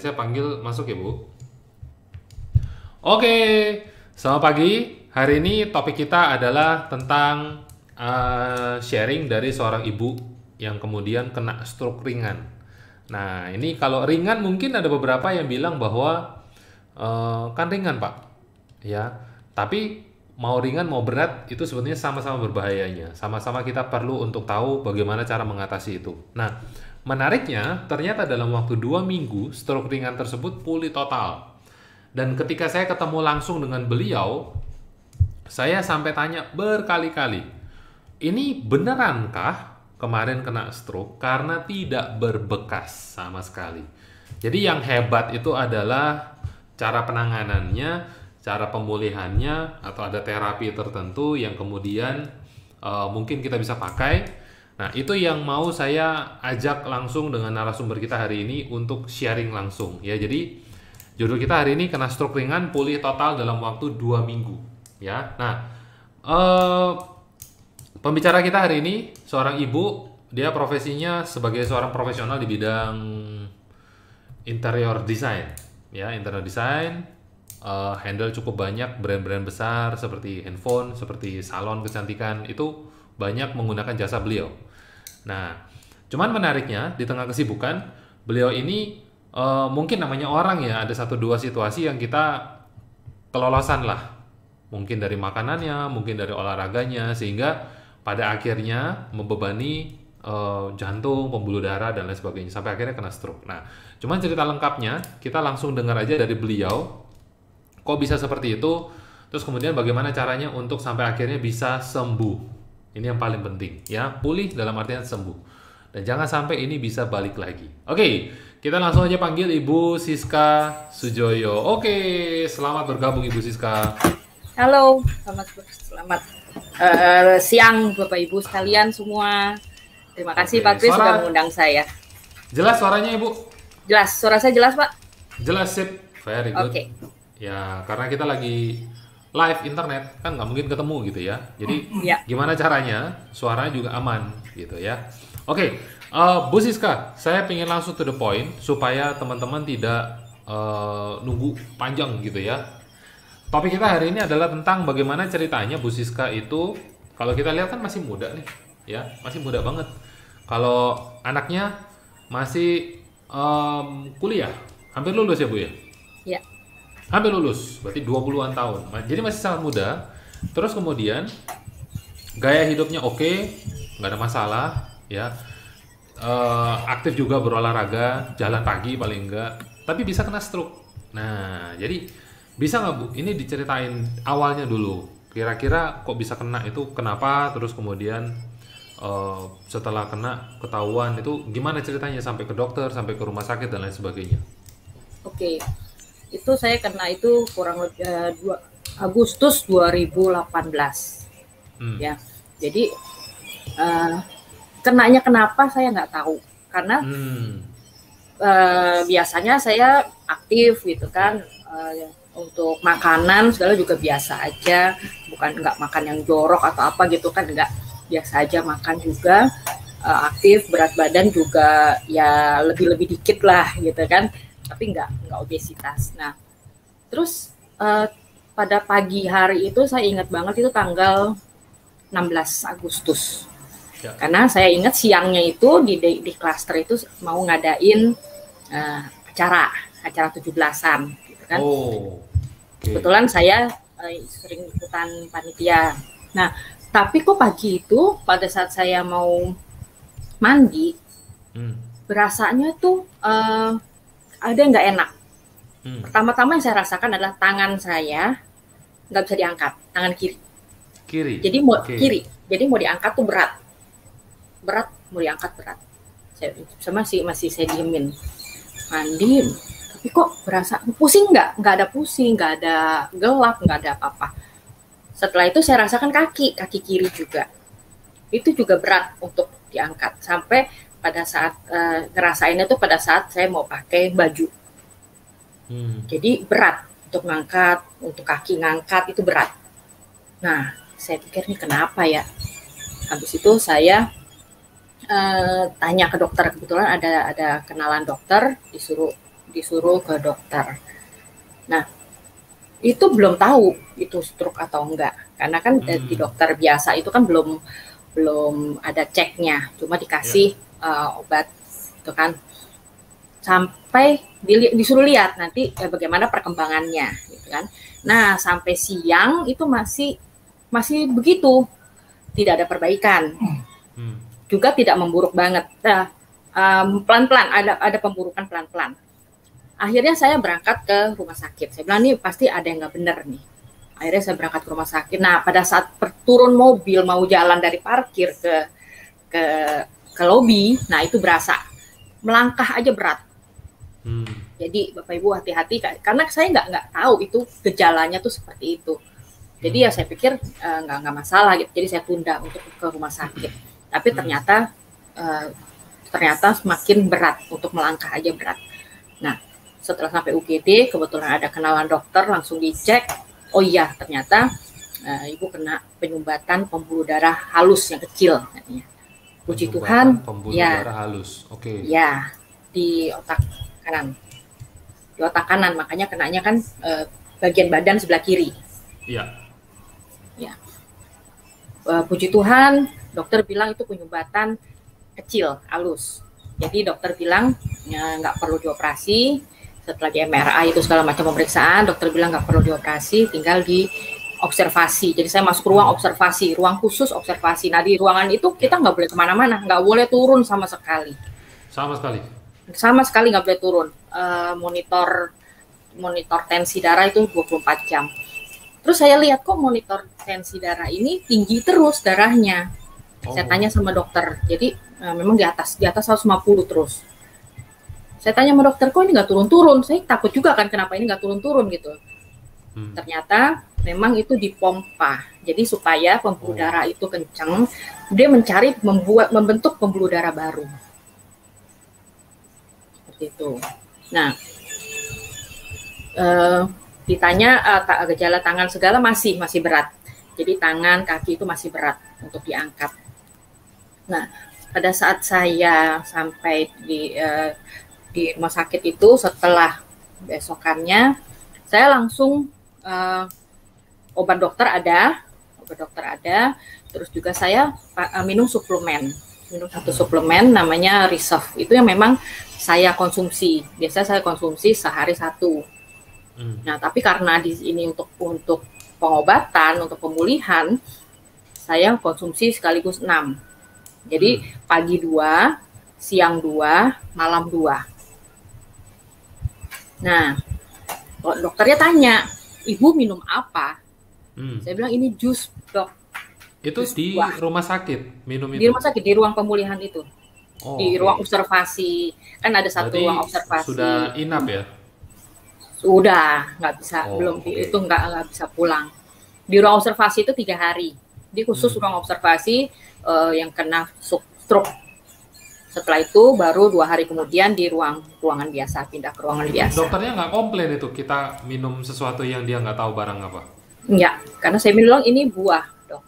saya panggil masuk ya, Bu. Oke, selamat pagi. Hari ini topik kita adalah tentang sharing dari seorang ibu yang kemudian kena stroke ringan. Nah, ini kalau ringan mungkin ada beberapa yang bilang bahwa kan ringan, Pak. Ya, tapi mau ringan mau berat itu sebenarnya sama-sama berbahayanya. Sama-sama kita perlu untuk tahu bagaimana cara mengatasi itu. Nah, menariknya ternyata dalam waktu 2 minggu stroke ringan tersebut pulih total. Dan ketika saya ketemu langsung dengan beliau, saya sampai tanya berkali-kali, ini benerankah kemarin kena stroke? Karena tidak berbekas sama sekali. Jadi yang hebat itu adalah cara penanganannya, cara pemulihannya, atau ada terapi tertentu yang kemudian mungkin kita bisa pakai. Nah, itu yang mau saya ajak langsung dengan narasumber kita hari ini untuk sharing langsung. Ya, jadi judul kita hari ini kena stroke ringan pulih total dalam waktu 2 minggu. Ya, nah pembicara kita hari ini seorang ibu, dia profesinya sebagai seorang profesional di bidang interior design. Ya, interior design, handle cukup banyak brand-brand besar seperti handphone, seperti salon kecantikan, itu banyak menggunakan jasa beliau. Nah, cuman menariknya di tengah kesibukan beliau ini mungkin namanya orang ya, ada 1-2 situasi yang kita kelolosan lah. Mungkin dari makanannya, mungkin dari olahraganya, sehingga pada akhirnya membebani jantung, pembuluh darah, dan lain sebagainya. Sampai akhirnya kena stroke. Nah, cuman cerita lengkapnya, kita langsung dengar aja dari beliau. Kok bisa seperti itu? Terus kemudian bagaimana caranya untuk sampai akhirnya bisa sembuh. Ini yang paling penting. Ya, pulih dalam artian sembuh. Dan jangan sampai ini bisa balik lagi. Oke, kita langsung aja panggil Ibu Siska Sujoyo. Oke, selamat bergabung Ibu Siska. Halo, selamat siang Bapak Ibu sekalian semua. Terima kasih Pak Kris sudah mengundang saya. Jelas suaranya Ibu? Jelas, suara saya jelas Pak? Jelas, sip. Very good. Oke. Ya, karena kita lagi live internet, kan nggak mungkin ketemu gitu ya. Jadi gimana caranya suaranya juga aman gitu ya. Oke, Bu Siska, saya ingin langsung to the point supaya teman-teman tidak nunggu panjang gitu ya. Topik kita hari ini adalah tentang bagaimana ceritanya Bu Siska itu, kalau kita lihat kan masih muda nih, ya masih muda banget. Kalau anaknya masih kuliah, hampir lulus ya Bu ya? Iya. Hampir lulus, berarti 20-an tahun. Jadi masih sangat muda. Terus kemudian gaya hidupnya oke, nggak ada masalah, ya. Aktif juga berolahraga, jalan pagi paling enggak, tapi bisa kena stroke. Nah, jadi bisa nggak Bu? Ini diceritain awalnya dulu. Kira-kira kok bisa kena itu kenapa? Terus kemudian setelah kena ketahuan itu gimana ceritanya sampai ke dokter, sampai ke rumah sakit dan lain sebagainya? Oke, itu saya kena itu kurang lebih Agustus 2018. Ya, jadi kenanya kenapa saya nggak tahu karena biasanya saya aktif gitu kan, untuk makanan segala juga biasa aja, bukan nggak makan yang jorok atau apa gitu kan, nggak, biasa aja makan juga, aktif, berat badan juga ya lebih dikit lah gitu kan, tapi nggak obesitas. Nah terus pada pagi hari itu saya ingat banget itu tanggal 16 Agustus. Ya. Karena saya ingat siangnya itu di klaster itu mau ngadain acara 17-an gitu kan. Kebetulan saya sering ikutan panitia. Nah, tapi kok pagi itu pada saat saya mau mandi, berasanya tuh ada yang nggak enak. Pertama-tama yang saya rasakan adalah tangan saya nggak bisa diangkat, tangan kiri. Jadi mau kiri, jadi mau diangkat tuh berat, mau diangkat berat. Saya masih saya diemin, mandi, tapi kok berasa pusing nggak ada pusing, nggak ada gelap, nggak ada apa-apa. Setelah itu saya rasakan kaki kiri juga, itu juga berat untuk diangkat. Sampai pada saat ngerasainnya tuh pada saat saya mau pakai baju. Jadi berat untuk ngangkat, untuk kaki ngangkat itu berat. Nah, saya pikir ini kenapa ya? Habis itu saya tanya ke dokter, kebetulan ada kenalan dokter, disuruh disuruh ke dokter. Nah, itu belum tahu itu stroke atau enggak, karena kan di dokter biasa itu kan belum ada ceknya, cuma dikasih obat itu kan, sampai disuruh lihat nanti bagaimana perkembangannya gitu kan. Nah, sampai siang itu masih begitu, tidak ada perbaikan, juga tidak memburuk banget. Nah, pelan-pelan ada pemburukan pelan-pelan. Akhirnya saya berangkat ke rumah sakit. Saya bilang nih pasti ada yang nggak benar nih. Akhirnya saya berangkat ke rumah sakit. Nah, pada saat turun mobil mau jalan dari parkir ke lobi, nah itu berasa melangkah aja berat. Jadi Bapak Ibu hati-hati, karena saya nggak tahu itu gejalanya tuh seperti itu. Jadi ya saya pikir nggak masalah gitu. Jadi saya tunda untuk ke rumah sakit. Tapi ternyata semakin berat, untuk melangkah aja berat. Nah, setelah sampai UGD, kebetulan ada kenalan dokter, langsung dicek. Oh iya, ternyata ibu kena penyumbatan pembuluh darah halus yang kecil. Puji Tuhan, pembuluh darah halus. Oke. Ya, di otak kanan. Di otak kanan, makanya kenanya kan bagian badan sebelah kiri. Iya. Ya. Puji Tuhan, dokter bilang itu penyumbatan kecil, halus. Jadi dokter bilang nggak perlu dioperasi. Setelah di MRI itu segala macam pemeriksaan, dokter bilang nggak perlu dioperasi, tinggal di observasi. Jadi saya masuk ruang observasi, ruang khusus observasi. Nah, di ruangan itu kita nggak boleh kemana-mana, nggak boleh turun sama sekali. Sama sekali nggak boleh turun. Monitor tensi darah itu 24 jam. Terus saya lihat kok monitor tensi darah ini tinggi terus darahnya. Saya tanya sama dokter, jadi memang di atas 150 terus. Saya tanya sama dokter, kok ini nggak turun-turun? Saya takut juga kan kenapa ini nggak turun-turun gitu. Ternyata memang itu dipompa. Jadi supaya pembuluh darah itu kencang, dia membentuk pembuluh darah baru. Seperti itu. Nah, ditanya gejala tangan segala masih berat. Jadi tangan, kaki itu masih berat untuk diangkat. Nah, pada saat saya sampai di rumah sakit itu, setelah besokannya saya langsung obat dokter ada, terus juga saya minum satu suplemen namanya Reserve, itu yang memang saya konsumsi, biasa saya konsumsi sehari 1. Nah, tapi karena di sini untuk pengobatan, untuk pemulihan, saya konsumsi sekaligus 6. Jadi pagi 2, siang 2, malam 2. Nah, dokternya tanya, ibu minum apa? Saya bilang ini jus, dok. Itu jus di buah. Rumah sakit minum itu? Di rumah sakit, di ruang pemulihan itu. Di ruang observasi. Kan ada satu ruang observasi. Sudah inap ya? Sudah, nggak bisa, itu nggak bisa pulang. Di ruang observasi itu 3 hari. Di khusus ruang observasi yang kena stroke. Setelah itu baru 2 hari kemudian di ruangan biasa, pindah ke ruangan biasa. Dokternya nggak komplain itu kita minum sesuatu yang dia nggak tahu barang apa? Enggak, karena saya bilang ini buah, dok.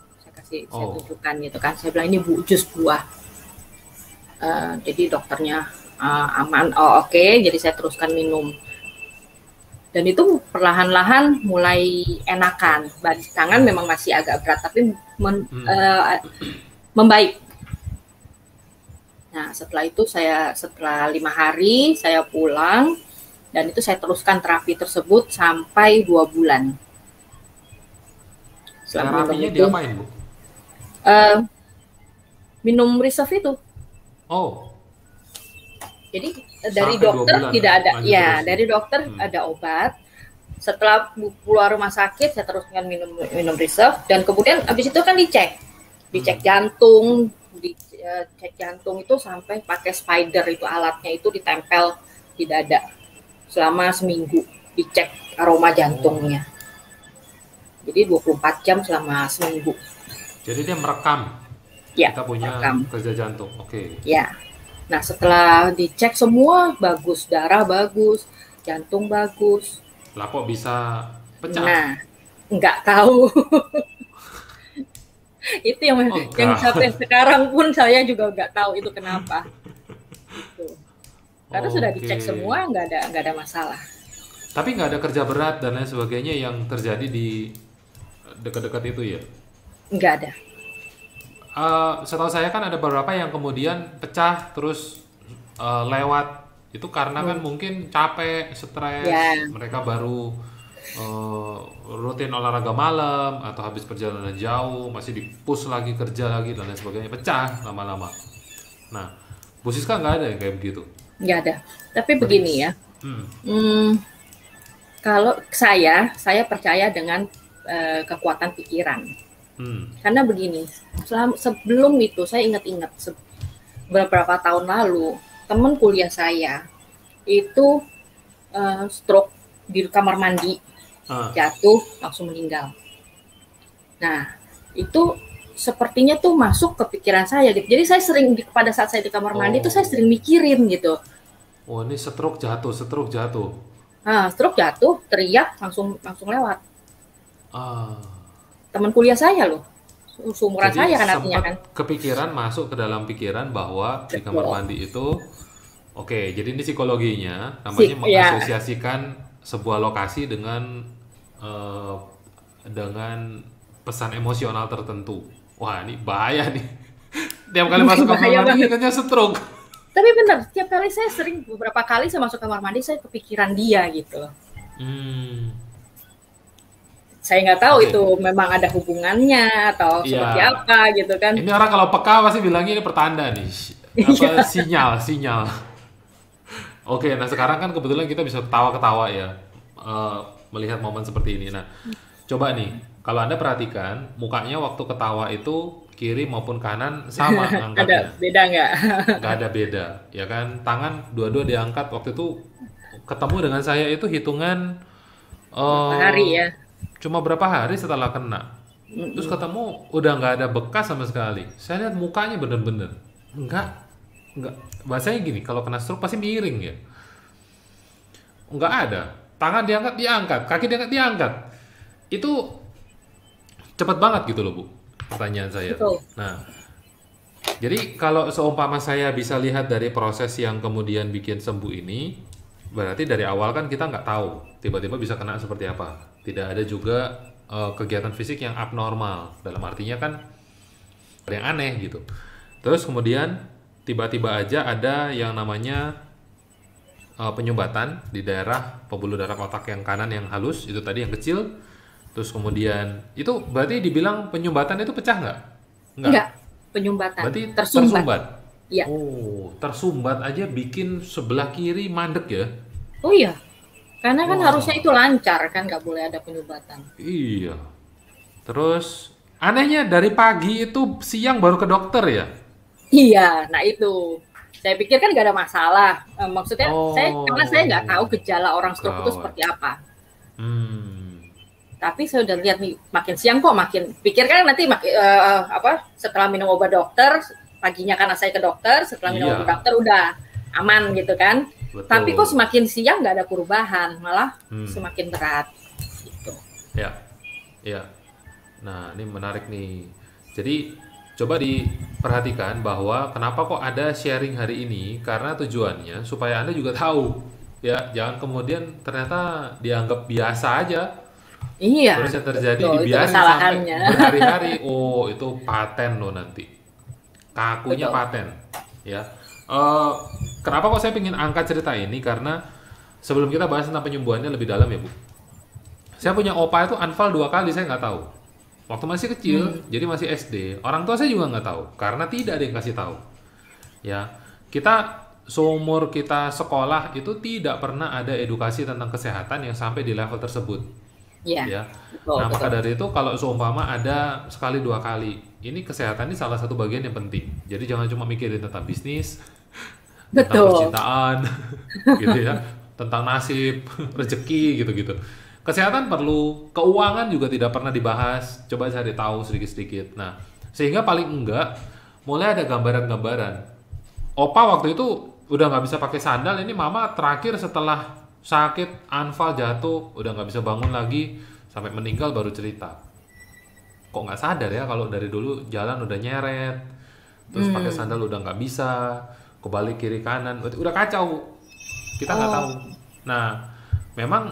Saya tunjukkan gitu kan. Saya bilang ini jus buah. Jadi dokternya aman. Oke. Jadi saya teruskan minum. Dan itu perlahan-lahan mulai enakan. Tangan memang masih agak berat, tapi membaik. Nah, setelah itu setelah 5 hari saya pulang, dan itu saya teruskan terapi tersebut sampai 2 bulan. Terapinya diapain, Bu? Minum Reserve itu. Jadi dari dokter tidak ada, dari dokter ada obat. Setelah keluar rumah sakit, saya teruskan minum Reserve, dan kemudian habis itu kan dicek jantung. Cek jantung itu sampai pakai spider, itu alatnya itu ditempel di dada selama seminggu, dicek aroma jantungnya. Jadi 24 jam selama seminggu. Jadi dia merekam. Ya, kita punya kerja jantung. Oke. Ya. Nah, setelah dicek semua bagus, darah bagus, jantung bagus. Lah kok bisa pecah? Nah, nggak tahu. Itu yang sampai sekarang pun saya juga nggak tahu itu kenapa. Karena sudah Oke. dicek semua, nggak ada masalah. Tapi nggak ada kerja berat dan lain sebagainya yang terjadi di dekat-dekat itu ya? Nggak ada. Setahu saya kan ada beberapa yang kemudian pecah terus lewat itu karena kan mungkin capek, Ya, stres, mereka baru eh, rutin olahraga malam atau habis perjalanan jauh masih di-push lagi kerja lagi dan lain sebagainya pecah lama-lama. Nah, Bu Siska nggak ada yang kayak begitu. nggak ada. Tapi Berarti, begini ya, hmm, kalau saya percaya dengan kekuatan pikiran. Karena begini, sebelum itu saya ingat-ingat beberapa tahun lalu teman kuliah saya itu stroke di kamar mandi, ah, jatuh langsung meninggal. Nah itu sepertinya tuh masuk ke pikiran saya gitu. Jadi saya sering pada saat saya di kamar mandi itu saya oh, sering mikirin gitu. oh ini stroke jatuh. Nah, stroke jatuh, teriak langsung langsung lewat. Ah, Teman kuliah saya loh, seumuran jadi saya kan artinya sempat kan. kepikiran masuk ke dalam pikiran bahwa di kamar Betul. mandi itu, oke, jadi ini psikologinya namanya Ya, mengasosiasikan sebuah lokasi eh, dengan pesan emosional tertentu. Wah, ini bahaya nih. Tiap kali masuk kamar bahaya mandi banget. ingatnya stroke. Tapi benar, tiap kali saya sering beberapa kali saya masuk kamar mandi saya kepikiran dia gitu. Hmm, Saya nggak tahu itu oke. memang ada hubungannya atau Iya, seperti apa gitu kan. ini orang kalau peka pasti bilangnya ini pertanda nih. Apa Iya, sinyal, sinyal. Oke, nah sekarang kan kebetulan kita bisa ketawa-ketawa ya, eh, melihat momen seperti ini. Nah, coba nih, kalau Anda perhatikan, mukanya waktu ketawa itu kiri maupun kanan sama ada angkatnya, beda nggak? nggak ada beda, ya kan? Tangan dua-dua diangkat waktu itu ketemu dengan saya itu hitungan Berapa eh, hari ya? cuma berapa hari setelah kena. Terus Mm-mm. ketemu udah nggak ada bekas sama sekali. Saya lihat mukanya bener-bener nggak bahasanya gini, kalau kena stroke pasti miring ya. Nggak ada. Tangan diangkat, diangkat. Kaki diangkat, diangkat. Itu cepet banget gitu loh, Bu. Pertanyaan saya tuh. Betul. Nah, jadi kalau seumpama saya bisa lihat dari proses yang kemudian bikin sembuh ini, berarti dari awal kan kita nggak tahu tiba-tiba bisa kena seperti apa. Tidak ada juga kegiatan fisik yang abnormal. Dalam artinya kan ada yang aneh gitu. Terus kemudian tiba-tiba aja ada yang namanya penyumbatan di daerah pembuluh darah otak yang kanan yang halus itu tadi yang kecil. Terus kemudian itu berarti dibilang penyumbatan itu pecah nggak? Nggak. Enggak, penyumbatan, Berarti tersumbat. tersumbat. Iya. Oh, tersumbat aja bikin sebelah kiri mandek ya? Oh iya, karena kan harusnya Wah, itu lancar kan, nggak boleh ada penyumbatan. iya. Terus anehnya dari pagi itu siang baru ke dokter ya? Iya, nah itu. Saya pikir kan nggak ada masalah. Maksudnya karena saya nggak tahu Oh, gejala orang stroke itu gawat. seperti apa. Hmm, Tapi saya udah lihat nih makin siang kok makin pikir kan nanti apa setelah minum obat dokter paginya karena saya ke dokter setelah minum obat iya, dokter udah aman gitu kan. Tapi kok betul. semakin siang nggak ada perubahan malah Hmm, semakin berat gitu. ya, ya. Nah, ini menarik nih. Jadi, coba diperhatikan bahwa kenapa kok ada sharing hari ini, karena tujuannya supaya Anda juga tahu. Ya, jangan kemudian ternyata dianggap biasa aja, Iya, terus yang terjadi betul itu dibiarin sampai kesalahannya. berhari-hari. Oh, itu paten loh nanti. Kakunya Betul. paten. Ya. Eh, kenapa kok saya ingin angkat cerita ini? Karena sebelum kita bahas tentang penyembuhannya lebih dalam ya, Bu. Saya punya opa itu anfal 2 kali, saya nggak tahu. Waktu masih kecil, Hmm. jadi masih SD. Orang tua saya juga nggak tahu, karena tidak ada yang kasih tahu. Ya, kita seumur kita sekolah itu tidak pernah ada edukasi tentang kesehatan yang sampai di level tersebut. Iya, Ya, betul, nah maka betul. dari itu kalau seumpama ada sekali 2 kali, ini kesehatan ini salah satu bagian yang penting. Jadi jangan cuma mikirin tentang bisnis, tentang Betul. percintaan, gitu ya, tentang nasib, rezeki, gitu-gitu. Kesehatan perlu, keuangan juga tidak pernah dibahas. Coba cari tahu sedikit-sedikit. Nah, sehingga paling enggak mulai ada gambaran-gambaran. Opa waktu itu udah nggak bisa pakai sandal. Ini mama terakhir setelah sakit, anfal jatuh, udah nggak bisa bangun lagi, sampai meninggal baru cerita. Kok nggak sadar ya kalau dari dulu jalan udah nyeret, terus pakai Hmm. sandal udah nggak bisa, kebalik kiri kanan, udah kacau. Kita nggak tahu. Oh. Nah, memang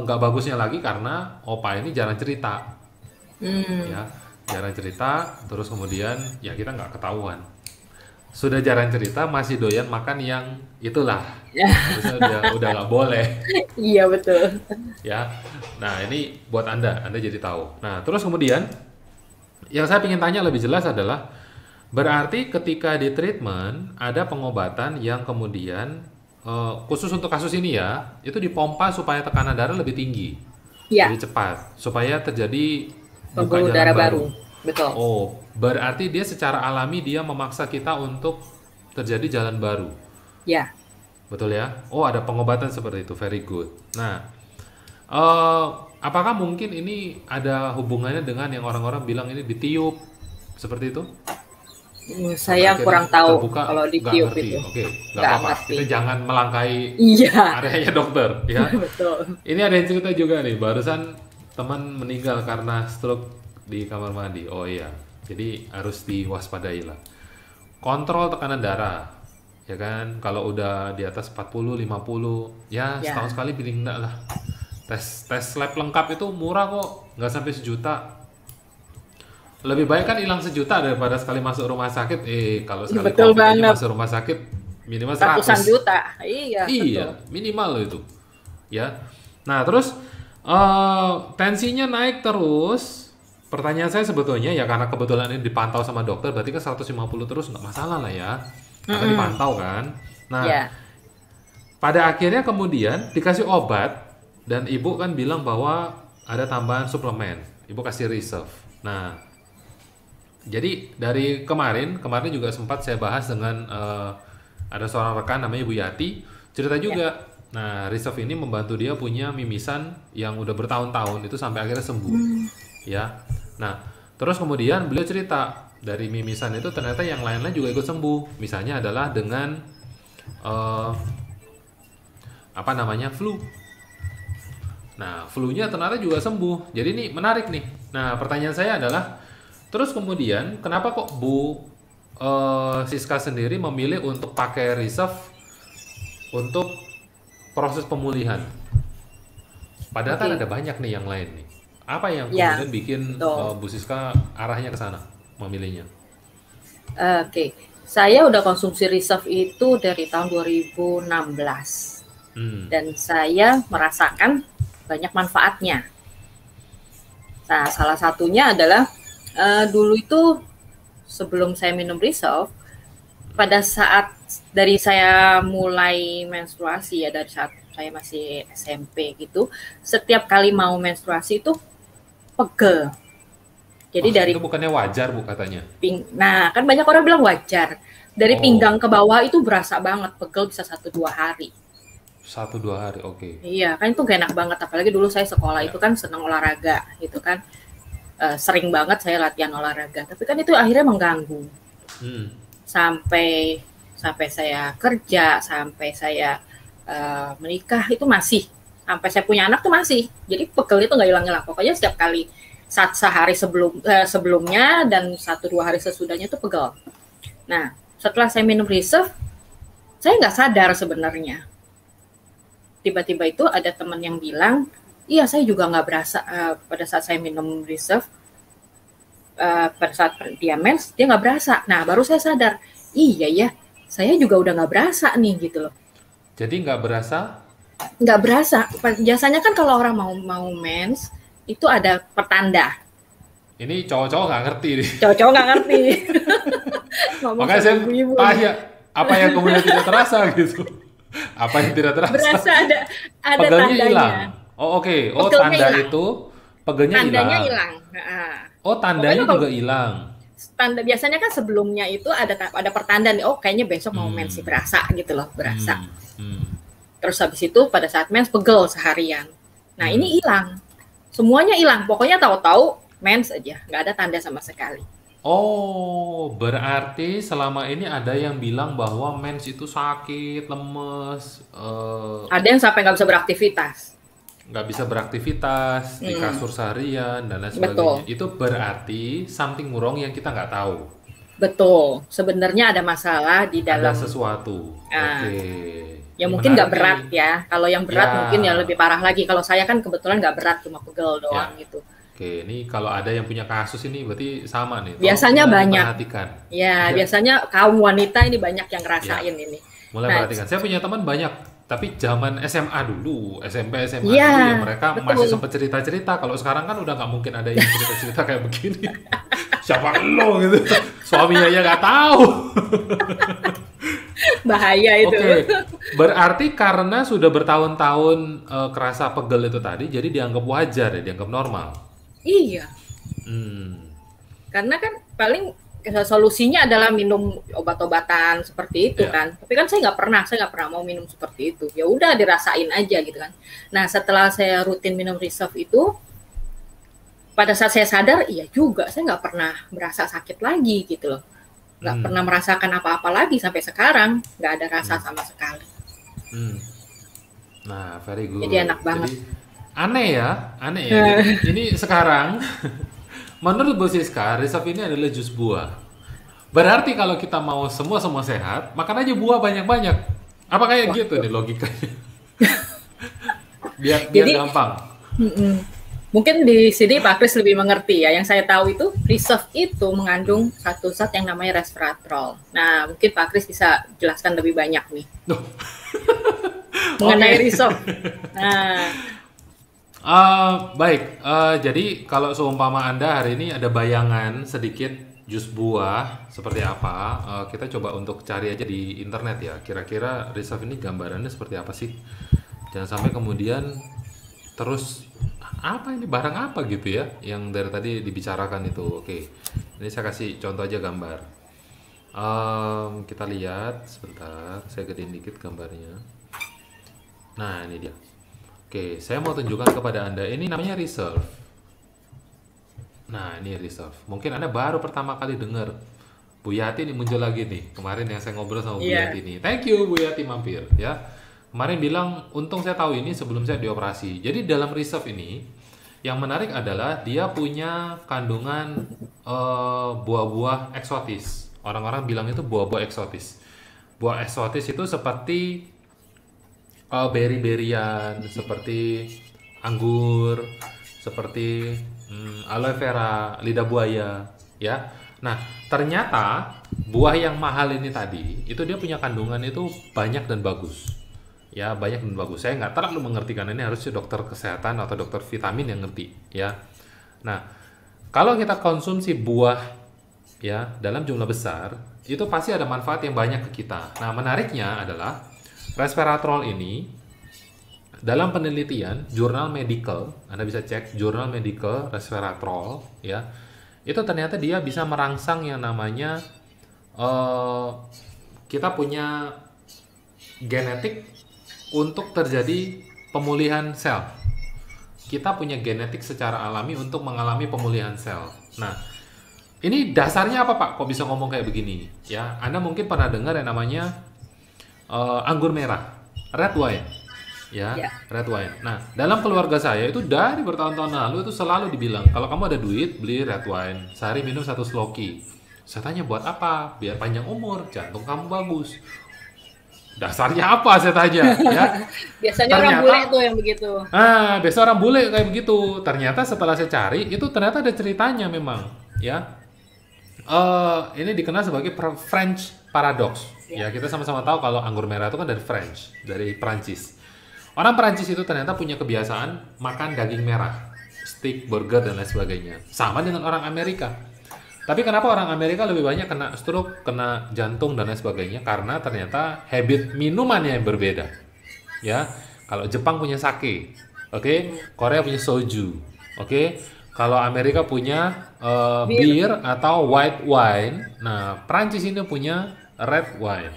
nggak bagusnya lagi karena opa ini jarang cerita, Hmm. ya, jarang cerita. Terus kemudian ya kita nggak ketahuan. Sudah jarang cerita, masih doyan makan yang itulah. Harusnya udah nggak boleh, Iya betul. ya. Nah, ini buat Anda jadi tahu. Nah, terus kemudian yang saya ingin tanya lebih jelas adalah berarti ketika di treatment ada pengobatan yang kemudian khusus untuk kasus ini ya, itu dipompa supaya tekanan darah lebih tinggi, Ya, lebih cepat, supaya terjadi buka pembuluh jalan darah baru. baru. Betul. Oh, berarti dia secara alami dia memaksa kita untuk terjadi jalan baru. Ya. Betul ya? Oh, ada pengobatan seperti itu. Very good. Nah, apakah mungkin ini ada hubungannya dengan yang orang-orang bilang ini ditiup seperti itu? Sampai Saya akhirnya kurang tahu terbuka, kalau nggak ditiup ngerti. itu. Oke, nggak Nggak apa-apa. ngerti. Kita jangan melangkahi Iya, areanya dokter, ya. betul. Ini ada yang cerita juga nih, barusan teman meninggal karena stroke di kamar mandi. Oh iya, jadi harus diwaspadai lah. Kontrol tekanan darah, ya kan? Kalau udah di atas 40, 50, ya Ya. setahun sekali paling enggak lah. Tes lab lengkap itu murah kok, nggak sampai 1 juta. Lebih baik kan hilang 1 juta daripada sekali masuk rumah sakit. Kalau sekali Betul COVID aja banget. masuk rumah sakit minimal Ratusan 100. juta. Iya, betul. Iya, minimal loh itu. Ya. Nah, terus tensinya naik terus. Pertanyaan saya sebetulnya ya karena kebetulan ini dipantau sama dokter, berarti kan 150 terus nggak masalah lah ya. Karena dipantau kan. Nah, Ya. pada akhirnya kemudian dikasih obat dan ibu kan bilang bahwa ada tambahan suplemen. Ibu kasih reserve. Nah, jadi dari kemarin juga sempat saya bahas dengan ada seorang rekan namanya Bu Yati, cerita juga. Nah, reserve ini membantu dia punya mimisan yang udah bertahun-tahun itu sampai akhirnya sembuh. Ya. Nah, terus kemudian beliau cerita dari mimisan itu ternyata yang lain-lain juga ikut sembuh. Misalnya adalah dengan eh, apa namanya flu. Nah, flu-nya ternyata juga sembuh. Jadi ini menarik nih. Nah, pertanyaan saya adalah, terus kemudian kenapa kok Bu Siska sendiri memilih untuk pakai reserve untuk proses pemulihan? Padahal kan Oke. ada banyak nih yang lain nih. Apa yang Ya, kemudian bikin betul. Bu Siska arahnya ke sana memilihnya? Oke. Saya udah konsumsi reserve itu dari tahun 2016. Hmm. Dan saya merasakan banyak manfaatnya. Nah, salah satunya adalah dulu itu sebelum saya minum reserve, pada saat dari saya mulai menstruasi ya, dari saat saya masih SMP gitu, setiap kali mau menstruasi itu pegel. Jadi dari Itu bukannya wajar Bu katanya? nah kan banyak orang bilang wajar. Dari Oh. pinggang ke bawah itu berasa banget pegel bisa 1-2 hari. 1-2 hari, oke. Iya kan itu gak enak banget, apalagi dulu saya sekolah Ya. itu kan senang olahraga gitu kan. Sering banget saya latihan olahraga, tapi kan itu akhirnya mengganggu. Hmm. Sampai saya kerja, sampai saya menikah itu masih, sampai saya punya anak tuh masih. Jadi pegel itu nggak hilang-hilang. Pokoknya setiap kali sehari sebelumnya dan 1-2 hari sesudahnya itu pegel. Nah, setelah saya minum reserve, saya nggak sadar sebenarnya. Tiba-tiba itu ada teman yang bilang, iya saya juga nggak berasa pada saat saya minum reserve, pada saat dia mens, dia nggak berasa. Nah, baru saya sadar, iya ya, saya juga udah nggak berasa nih gitu loh. Jadi nggak berasa? Nggak berasa. Biasanya kan kalau orang mau mens, itu ada pertanda. Ini cowok-cowok nggak ngerti nih. Cowok-cowok nggak ngerti. Ngomong Makanya sama saya ibu-ibu. tanya, apa yang kemudian tidak terasa gitu? Apa yang tidak terasa? Berasa ada Pegelnya tandanya. hilang. Oh oke. Oh Pegelnya tanda hilang. itu pegelnya Tandanya hilang. hilang. Nah, Oh tandanya pokoknya juga hilang. tanda biasanya kan sebelumnya itu ada pertanda nih, oh kayaknya besok mau mens sih, berasa gitu loh, berasa. Hmm. Terus habis itu pada saat mens pegel seharian. Nah ini hilang, semuanya hilang. Pokoknya tahu-tahu mens aja, nggak ada tanda sama sekali. Oh, berarti selama ini ada yang bilang bahwa mens itu sakit, lemes, Ada yang sampai nggak bisa beraktivitas. nggak bisa beraktivitas di kasur seharian dan lain Betul. sebagainya. Itu berarti something wrong yang kita nggak tahu. Betul, sebenarnya ada masalah di dalam. Ada sesuatu. Ah. Oke. Ya Ini mungkin nggak menarik nih. berat ya. Kalau yang berat Ya, mungkin ya lebih parah lagi. Kalau saya kan kebetulan nggak berat, cuma pegel ya. doang gitu. Oke, ini kalau ada yang punya kasus ini berarti sama nih. Tolong Biasanya mulai banyak. diperhatikan. Ya, Ya, biasanya kaum wanita ini banyak yang ya. ngerasain ini. Mulai Nah, perhatikan. Saya punya teman banyak, tapi zaman SMA dulu, SMP, SMA dulu yang iya, mereka masih betul. sempat cerita-cerita. Kalau sekarang kan udah nggak mungkin ada yang cerita-cerita kayak begini. Siapa lo gitu? Suaminya ya nggak tahu. Bahaya itu. Oke, berarti karena sudah bertahun-tahun kerasa pegel itu tadi, jadi dianggap wajar ya, dianggap normal. Iya, Hmm, karena kan paling solusinya adalah minum obat-obatan seperti itu ya. kan. Tapi kan saya nggak pernah mau minum seperti itu. Ya udah dirasain aja gitu kan. Nah, setelah saya rutin minum Reserve itu, pada saat saya sadar, iya juga, saya nggak pernah merasa sakit lagi gitu loh. Nggak pernah Hmm, merasakan apa-apa lagi sampai sekarang, nggak ada rasa hmm, sama sekali. hmm. Nah, very Jadi good. enak banget. Jadi aneh ya, aneh ya. Jadi ini sekarang menurut Bu Siska, Reserve ini adalah jus buah. Berarti kalau kita mau semua sehat, makan aja buah banyak-banyak. Apa kayak Wah, gitu nih logikanya? Biar jadi gampang. mm-mm. Mungkin di sini Pak Kris lebih mengerti ya. Yang saya tahu itu Reserve itu mengandung satu zat yang namanya resveratrol. Nah, mungkin Pak Kris bisa jelaskan lebih banyak nih Duh, mengenai oke. Reserve. Nah, Baik. Jadi kalau seumpama Anda hari ini ada bayangan sedikit jus buah seperti apa, kita coba untuk cari aja di internet ya. Kira-kira Reserve ini gambarannya seperti apa sih? Jangan sampai kemudian terus apa ini barang apa gitu ya yang dari tadi dibicarakan itu. Oke, ini saya kasih contoh aja gambar. Kita lihat sebentar, saya gedein dikit gambarnya. Nah, ini dia. Oke, saya mau tunjukkan kepada Anda. Ini namanya Reserve. Nah, ini Reserve. Mungkin Anda baru pertama kali dengar. Bu Yati ini muncul lagi nih. Kemarin yang saya ngobrol sama Bu iya. Yati nih. Thank you Bu Yati mampir ya. Kemarin bilang, untung saya tahu ini sebelum saya dioperasi. Jadi dalam Reserve ini, yang menarik adalah dia punya kandungan buah-buah eksotis. Orang-orang bilang itu buah-buah eksotis. Buah eksotis itu seperti berry-berryan, seperti anggur, seperti aloe vera, lidah buaya, ya. Nah, ternyata buah yang mahal ini tadi, itu dia punya kandungan itu banyak dan bagus. Ya, banyak dan bagus. Saya nggak terlalu mengerti karena ini harusnya dokter kesehatan atau dokter vitamin yang ngerti, ya. Nah, kalau kita konsumsi buah ya dalam jumlah besar, itu pasti ada manfaat yang banyak ke kita. Nah, menariknya adalah resveratrol ini dalam penelitian jurnal medical, Anda bisa cek jurnal medical resveratrol ya. Itu ternyata dia bisa merangsang yang namanya eh, kita punya genetik untuk terjadi pemulihan sel. Kita punya genetik secara alami untuk mengalami pemulihan sel. Nah, ini dasarnya apa Pak? Kok bisa ngomong kayak begini? Ya, Anda mungkin pernah dengar yang namanya anggur merah, red wine, ya, Ya. red wine. Nah, dalam keluarga saya itu dari bertahun-tahun lalu itu selalu dibilang kalau kamu ada duit beli red wine, sehari minum 1 sloki. Saya tanya buat apa? Biar panjang umur, jantung kamu bagus. Dasarnya apa? Saya tanya, ya. Biasanya orang Ternyata, bule tuh yang begitu. biasa orang bule kayak begitu. Ternyata setelah saya cari itu ternyata ada ceritanya memang, ya. Ini dikenal sebagai French paradox. Ya, kita sama-sama tahu kalau anggur merah itu kan dari French, dari Prancis. Orang Prancis itu ternyata punya kebiasaan makan daging merah, steak, burger dan lain sebagainya. Sama dengan orang Amerika. Tapi kenapa orang Amerika lebih banyak kena stroke, kena jantung dan lain sebagainya? Karena ternyata habit minumannya yang berbeda. Ya, kalau Jepang punya sake, oke, Korea punya soju, oke. Kalau Amerika punya Bir. bir atau white wine, nah Prancis ini punya red wine.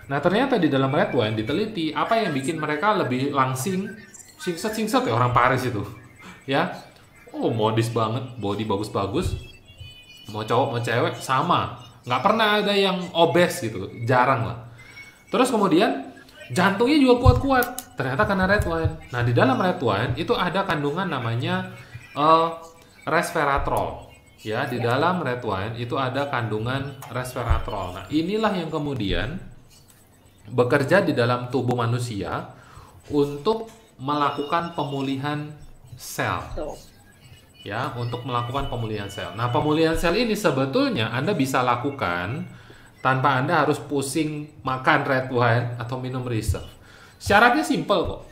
Nah ternyata di dalam red wine diteliti apa yang bikin mereka lebih langsing, singset ya orang Paris itu, ya. Oh modis banget, body bagus-bagus, mau cowok mau cewek sama, nggak pernah ada yang obes gitu, jarang lah. Terus kemudian jantungnya juga kuat-kuat, ternyata karena red wine. Nah di dalam red wine itu ada kandungan namanya resveratrol. Ya, di dalam red wine itu ada kandungan resveratrol. Nah, inilah yang kemudian bekerja di dalam tubuh manusia untuk melakukan pemulihan sel. Tuh. Ya, untuk melakukan pemulihan sel. Nah, pemulihan sel ini sebetulnya Anda bisa lakukan tanpa Anda harus pusing makan red wine atau minum reserve. Syaratnya simple kok.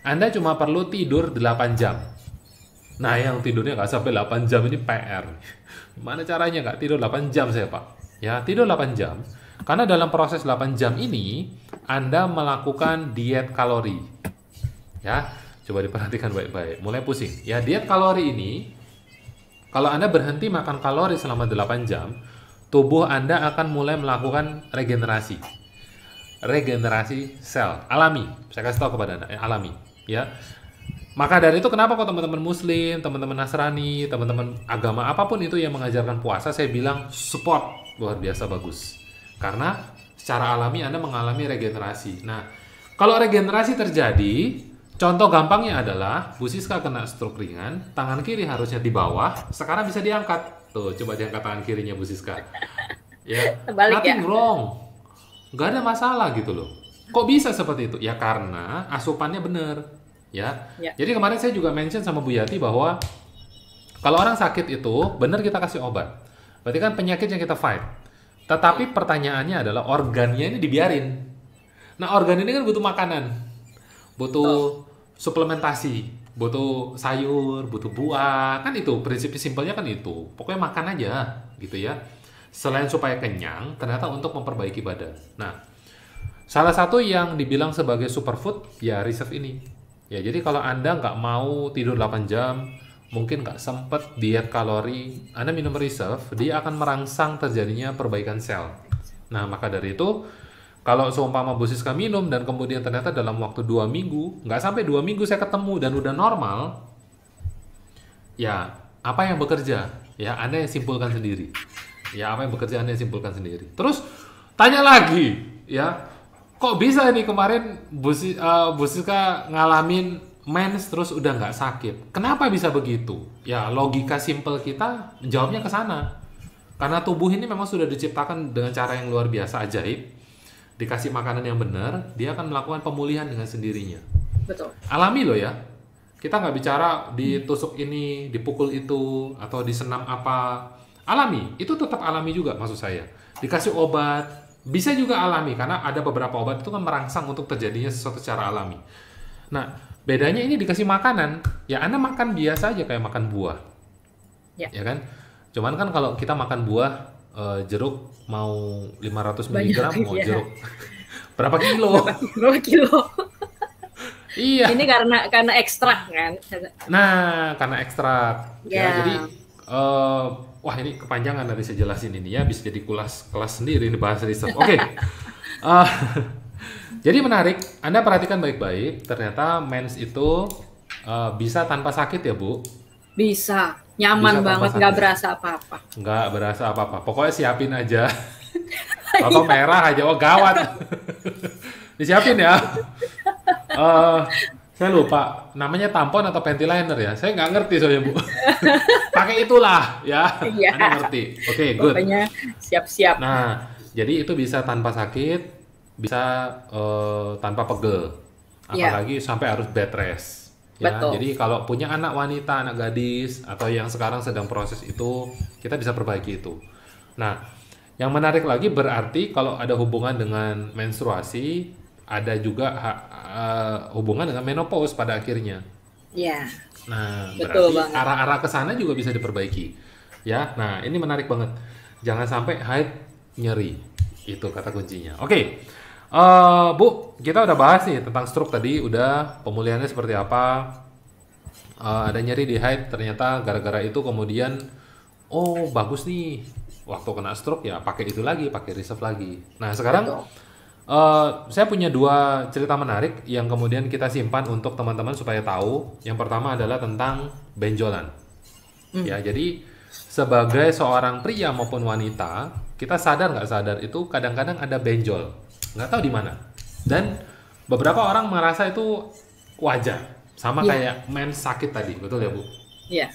Anda cuma perlu tidur 8 jam. Nah, yang tidurnya nggak sampai 8 jam ini PR. Gimana caranya nggak tidur 8 jam saya, Pak? Ya, tidur 8 jam. Karena dalam proses 8 jam ini, Anda melakukan diet kalori. Ya, coba diperhatikan baik-baik. Mulai pusing. Ya, diet kalori ini, kalau Anda berhenti makan kalori selama 8 jam, tubuh Anda akan mulai melakukan regenerasi. Regenerasi sel. Alami. Saya kasih tahu kepada Anda, alami. Ya. Maka dari itu kenapa kok teman-teman Muslim, teman-teman Nasrani, teman-teman agama apapun itu yang mengajarkan puasa, saya bilang support, luar biasa bagus. Karena secara alami Anda mengalami regenerasi. Nah, kalau regenerasi terjadi, contoh gampangnya adalah Bu Siska kena stroke ringan, tangan kiri harusnya di bawah, sekarang bisa diangkat. Tuh, coba diangkat tangan kirinya Bu Siska. Ya, Terbalik nothing ya? wrong. Nggak ada masalah gitu loh. Kok bisa seperti itu? Ya karena asupannya benar. Ya. Jadi kemarin saya juga mention sama Bu Yati bahwa kalau orang sakit itu benar kita kasih obat. Berarti kan penyakit yang kita fight. Tetapi pertanyaannya adalah organnya ini dibiarin. Nah, organ ini kan butuh makanan. Butuh suplementasi, butuh sayur, butuh buah. Kan itu prinsip simpelnya kan itu. Pokoknya makan aja gitu ya. Selain supaya kenyang, ternyata untuk memperbaiki badan. Nah, salah satu yang dibilang sebagai superfood ya reserve ini. Ya, jadi kalau Anda nggak mau tidur 8 jam, mungkin nggak sempet diet kalori, Anda minum reserve, dia akan merangsang terjadinya perbaikan sel. Nah, maka dari itu, kalau seumpama Bu Siska minum dan kemudian ternyata dalam waktu 2 minggu, nggak sampai 2 minggu saya ketemu dan udah normal, ya apa yang bekerja? Ya, Anda yang simpulkan sendiri. Ya, apa yang bekerja Anda yang simpulkan sendiri. Terus, tanya lagi, ya, kok bisa nih kemarin Bu Siska ngalamin mens terus udah nggak sakit? Kenapa bisa begitu? Ya logika simpel kita jawabnya ke sana. Karena tubuh ini memang sudah diciptakan dengan cara yang luar biasa ajaib. Dikasih makanan yang benar, dia akan melakukan pemulihan dengan sendirinya. Betul. Alami loh ya. Kita nggak bicara ditusuk ini, dipukul itu, atau disenam apa. Alami, itu tetap alami juga maksud saya. Dikasih obat, bisa juga alami, karena ada beberapa obat itu kan merangsang untuk terjadinya sesuatu secara alami. Nah, bedanya ini dikasih makanan, ya Anda makan biasa aja kayak makan buah. Ya kan? Cuman kan kalau kita makan buah, jeruk mau 500 mg, mau ya. jeruk berapa kilo? Berapa kilo? Iya. Ini karena ekstrak kan? Nah, karena ekstrak. Ya, Ya. jadi wah ini kepanjangan nanti saya jelasin ini ya, bisa jadi kelas sendiri ini bahas riset. Oke. Jadi menarik, Anda perhatikan baik-baik, ternyata mens itu bisa tanpa sakit ya Bu? Bisa, nyaman Bisa tanpa banget, sakit. nggak berasa apa-apa. Nggak berasa apa-apa, pokoknya siapin aja. Atau merah aja, oh gawat. Disiapin ya. Saya lupa, namanya tampon atau panty liner ya? Saya nggak ngerti soalnya Bu. Pakai itulah ya, Iya. Anda ngerti. Oke, good. Pokoknya siap-siap. Nah, jadi itu bisa tanpa sakit, bisa tanpa pegel, apalagi sampai harus bed rest. Ya, Betul. jadi kalau punya anak wanita, anak gadis, atau yang sekarang sedang proses itu, kita bisa perbaiki itu. Nah, yang menarik lagi berarti kalau ada hubungan dengan menstruasi, ada juga hubungan dengan menopause pada akhirnya. Ya. Nah, Betul berarti banget. arah-arah ke sana juga bisa diperbaiki. Ya, nah ini menarik banget. Jangan sampai haid nyeri. Itu kata kuncinya. Oke. Bu, kita udah bahas nih tentang stroke tadi, udah pemulihannya seperti apa. Ada nyeri di haid, ternyata gara-gara itu kemudian, oh bagus nih, waktu kena stroke ya pakai itu lagi, pakai reserve lagi. Nah sekarang Betul. saya punya 2 cerita menarik yang kemudian kita simpan untuk teman-teman supaya tahu. Yang pertama adalah tentang benjolan. Ya, jadi sebagai seorang pria maupun wanita, kita sadar nggak sadar itu kadang-kadang ada benjol, nggak tahu di mana. Dan beberapa orang merasa itu wajar, sama kayak mens sakit tadi, betul ya Bu? Iya.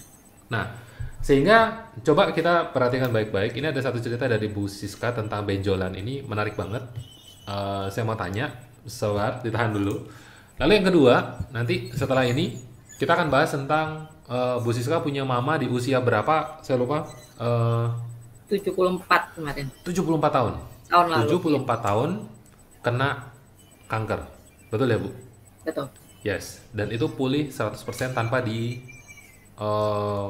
Nah, sehingga coba kita perhatikan baik-baik. Ini ada satu cerita dari Bu Siska tentang benjolan ini, menarik banget. saya mau tanya, sebentar, ditahan dulu. Lalu yang kedua, nanti setelah ini kita akan bahas tentang Bu Siska punya mama di usia berapa? Saya lupa. 74 kemarin, 74 tahun. tahun lalu. 74 tahun kena kanker. Betul ya, Bu? Betul. Yes. Dan itu pulih 100% eh,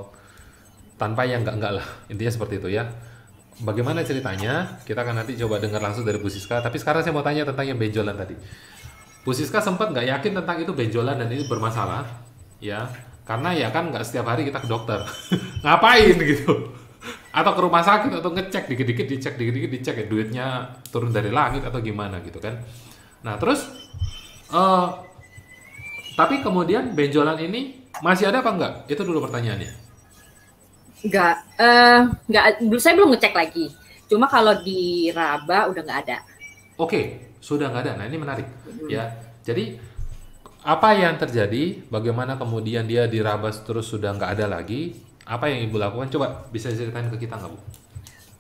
tanpa yang enggak lah. Intinya seperti itu ya. Bagaimana ceritanya? Kita akan nanti coba dengar langsung dari Bu Siska. Tapi sekarang saya mau tanya tentang yang benjolan tadi. Bu Siska sempat nggak yakin tentang itu benjolan dan itu bermasalah, ya, karena ya kan nggak setiap hari kita ke dokter, ngapain gitu, atau ke rumah sakit atau ngecek dikit-dikit dicek ya, duitnya turun dari langit atau gimana gitu kan. Nah terus, eh, tapi kemudian benjolan ini masih ada apa enggak? Itu dulu pertanyaannya. Nggak, saya belum ngecek lagi. Cuma kalau diraba udah nggak ada. Oke, sudah nggak ada. Nah ini menarik ya. Jadi apa yang terjadi? Bagaimana kemudian dia dirabas terus sudah nggak ada lagi? Apa yang ibu lakukan? Coba bisa ceritain ke kita nggak, Bu?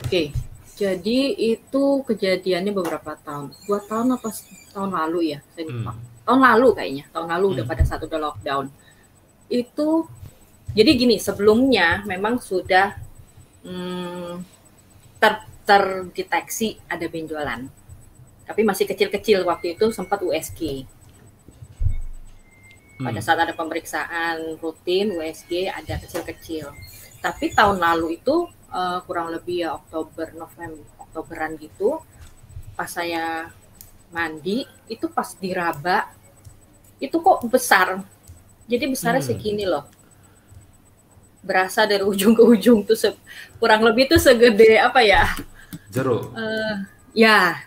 Oke, jadi itu kejadiannya beberapa tahun. 2 tahun apa tahun lalu ya? Saya lupa. Tahun lalu kayaknya. Tahun lalu udah pada saat udah lockdown. Itu jadi gini, sebelumnya memang sudah terdeteksi ada benjolan. Tapi masih kecil-kecil, waktu itu sempat USG. Pada saat ada pemeriksaan rutin USG ada kecil-kecil. Tapi tahun lalu itu kurang lebih ya Oktoberan gitu, pas saya mandi itu pas diraba itu kok besar. Jadi besarnya segini loh. Berasa dari ujung ke ujung tuh kurang lebih tuh segede apa ya? Jeruk. Ya.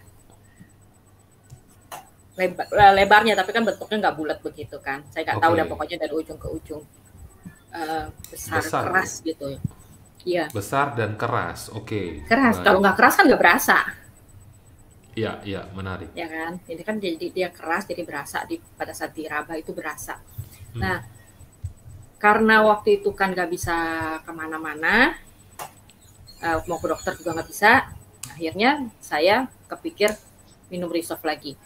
Lebarnya, tapi kan bentuknya nggak bulat begitu kan. Saya nggak tahu dah, pokoknya dari ujung ke ujung. Besar, keras gitu. Iya. Besar dan keras, oke. Keras, kalau nggak keras kan nggak berasa. Iya, iya, menarik. Ya kan, ini kan jadi dia keras, jadi berasa pada saat diraba itu berasa. Nah, karena waktu itu kan nggak bisa kemana-mana, mau ke dokter juga nggak bisa, akhirnya saya kepikir minum Resolve lagi.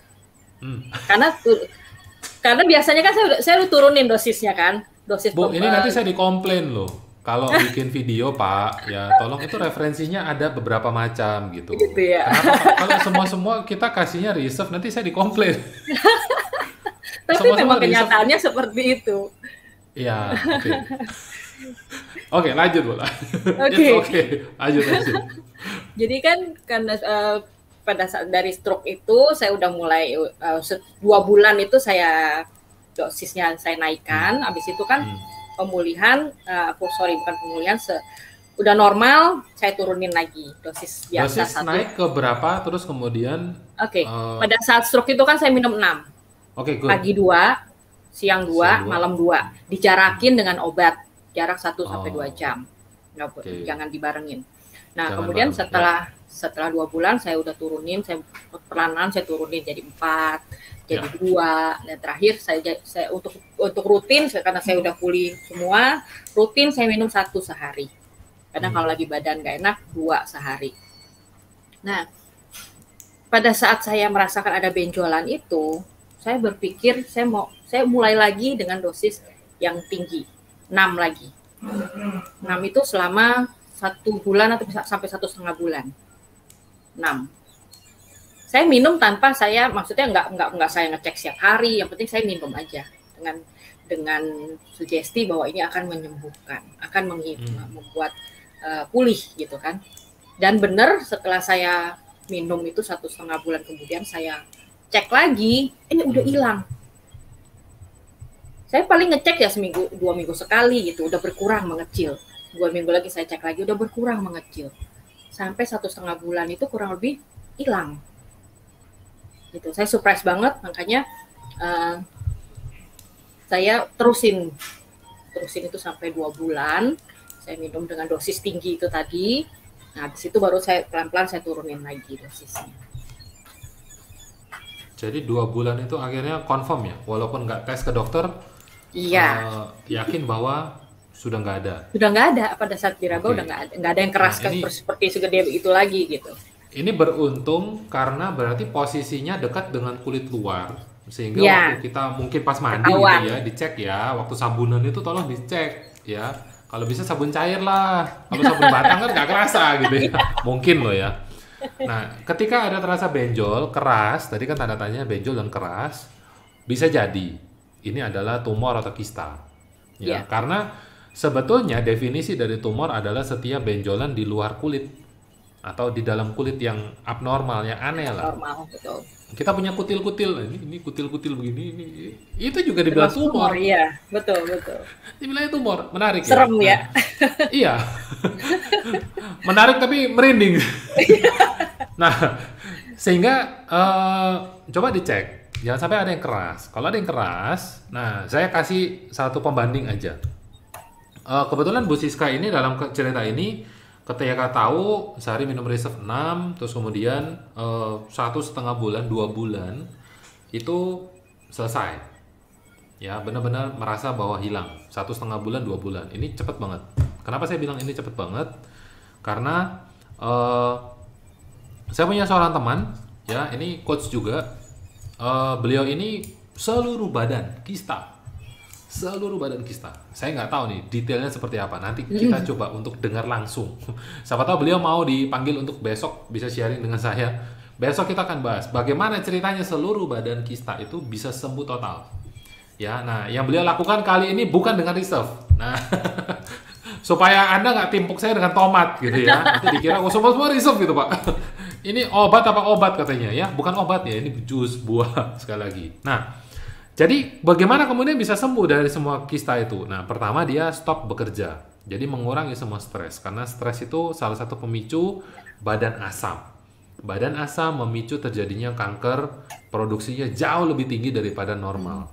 Karena biasanya kan saya udah turunin dosisnya kan, dosis. Bu, ini nanti saya dikomplain loh. Kalau bikin video Pak, ya tolong itu referensinya ada beberapa macam gitu. Gitu ya. Kenapa kalau semua kita kasihnya Resolve, nanti saya dikomplain. Tapi memang kenyataannya seperti itu. Iya, oke. Oke, lanjut Bu. Oke, lanjut. Jadi kan pada saat dari stroke itu saya udah mulai 2 bulan itu saya dosisnya saya naikkan. Habis itu kan pemulihan, bukan pemulihan, udah normal saya turunin lagi dosis biasa. Dosis naik ke berapa? Terus kemudian? Pada saat stroke itu kan saya minum 6. Pagi 2, siang 2, malam 2. Dijarakin dengan obat, jarak 1-2 jam. Jangan dibarengin. Nah, kemudian setelah 2 bulan saya udah turunin, saya perlahan-lahan saya turunin jadi 4, jadi 2, dan terakhir saya untuk rutin, karena saya udah pulih semua, rutin saya minum 1 sehari. Karena kalau lagi badan nggak enak, 2 sehari. Nah, pada saat saya merasakan ada benjolan itu, saya berpikir saya mulai lagi dengan dosis yang tinggi, 6 lagi. 6 itu selama 1 bulan atau sampai 1,5 bulan. 6. Saya minum tanpa maksudnya nggak saya ngecek setiap hari, yang penting saya minum aja dengan sugesti bahwa ini akan menyembuhkan, akan membuat pulih gitu kan. Dan benar setelah saya minum itu 1,5 bulan kemudian saya cek lagi, ini udah hilang. Saya paling ngecek ya 1-2 minggu sekali gitu, udah berkurang mengecil. 2 minggu lagi saya cek lagi, udah berkurang mengecil. Sampai 1,5 bulan itu kurang lebih hilang. Gitu. Saya surprise banget, makanya saya terusin itu sampai 2 bulan. Saya minum dengan dosis tinggi itu tadi. Nah, habis itu baru saya pelan-pelan saya turunin lagi dosisnya. Jadi 2 bulan itu akhirnya confirm ya, walaupun nggak tes ke dokter, yakin bahwa sudah nggak ada. Sudah nggak ada, pada saat diraba udah nggak ada yang keras seperti segede itu lagi gitu. Ini beruntung karena berarti posisinya dekat dengan kulit luar, sehingga Ya, waktu kita mungkin pas mandi gitu ketahuan. ya, dicek ya, waktu sabunan itu tolong dicek ya. Kalau bisa sabun cair lah, kalau sabun batang kan nggak kerasa gitu ya, mungkin loh ya. Nah, ketika ada terasa benjol, keras, tadi kan tanda tanya benjol dan keras, bisa jadi ini adalah tumor atau kista. Ya, Ya, karena sebetulnya definisi dari tumor adalah setiap benjolan di luar kulit atau di dalam kulit yang abnormal, yang aneh lah. normal, betul. Kita punya kutil-kutil, ini kutil-kutil begini, ini itu juga dibilang Termasuk tumor, tumor. iya, betul, betul. Dibilangnya tumor, menarik ya. Serem Nah, ya. iya, menarik tapi merinding. Nah, sehingga coba dicek, jangan sampai ada yang keras. Kalau ada yang keras, nah saya kasih satu pembanding aja. Kebetulan Bu Siska ini dalam cerita ini ketika tahu sehari minum Reserve 6, terus kemudian 1,5 bulan, 2 bulan itu selesai. Ya, benar-benar merasa bahwa hilang 1,5 bulan, 2 bulan. Ini cepet banget. Kenapa saya bilang ini cepet banget? Karena saya punya seorang teman, ya ini coach juga. Beliau ini seluruh badan kista. Seluruh badan kista. Saya nggak tahu nih detailnya seperti apa. Nanti kita coba untuk dengar langsung. Siapa tahu beliau mau dipanggil untuk besok bisa sharing dengan saya. Besok kita akan bahas bagaimana ceritanya seluruh badan kista itu bisa sembuh total. Ya, nah yang beliau lakukan kali ini bukan dengan reserve. Nah, supaya Anda nggak timpuk saya dengan tomat gitu ya. Nanti dikira semua reserve gitu Pak. Ini obat apa obat katanya ya? Bukan obat ya, ini jus buah sekali lagi. Nah, jadi bagaimana kemudian bisa sembuh dari semua kista itu? Nah, pertama dia stop bekerja. Jadi mengurangi semua stres. Karena stres itu salah satu pemicu badan asam. Badan asam memicu terjadinya kanker, produksinya jauh lebih tinggi daripada normal.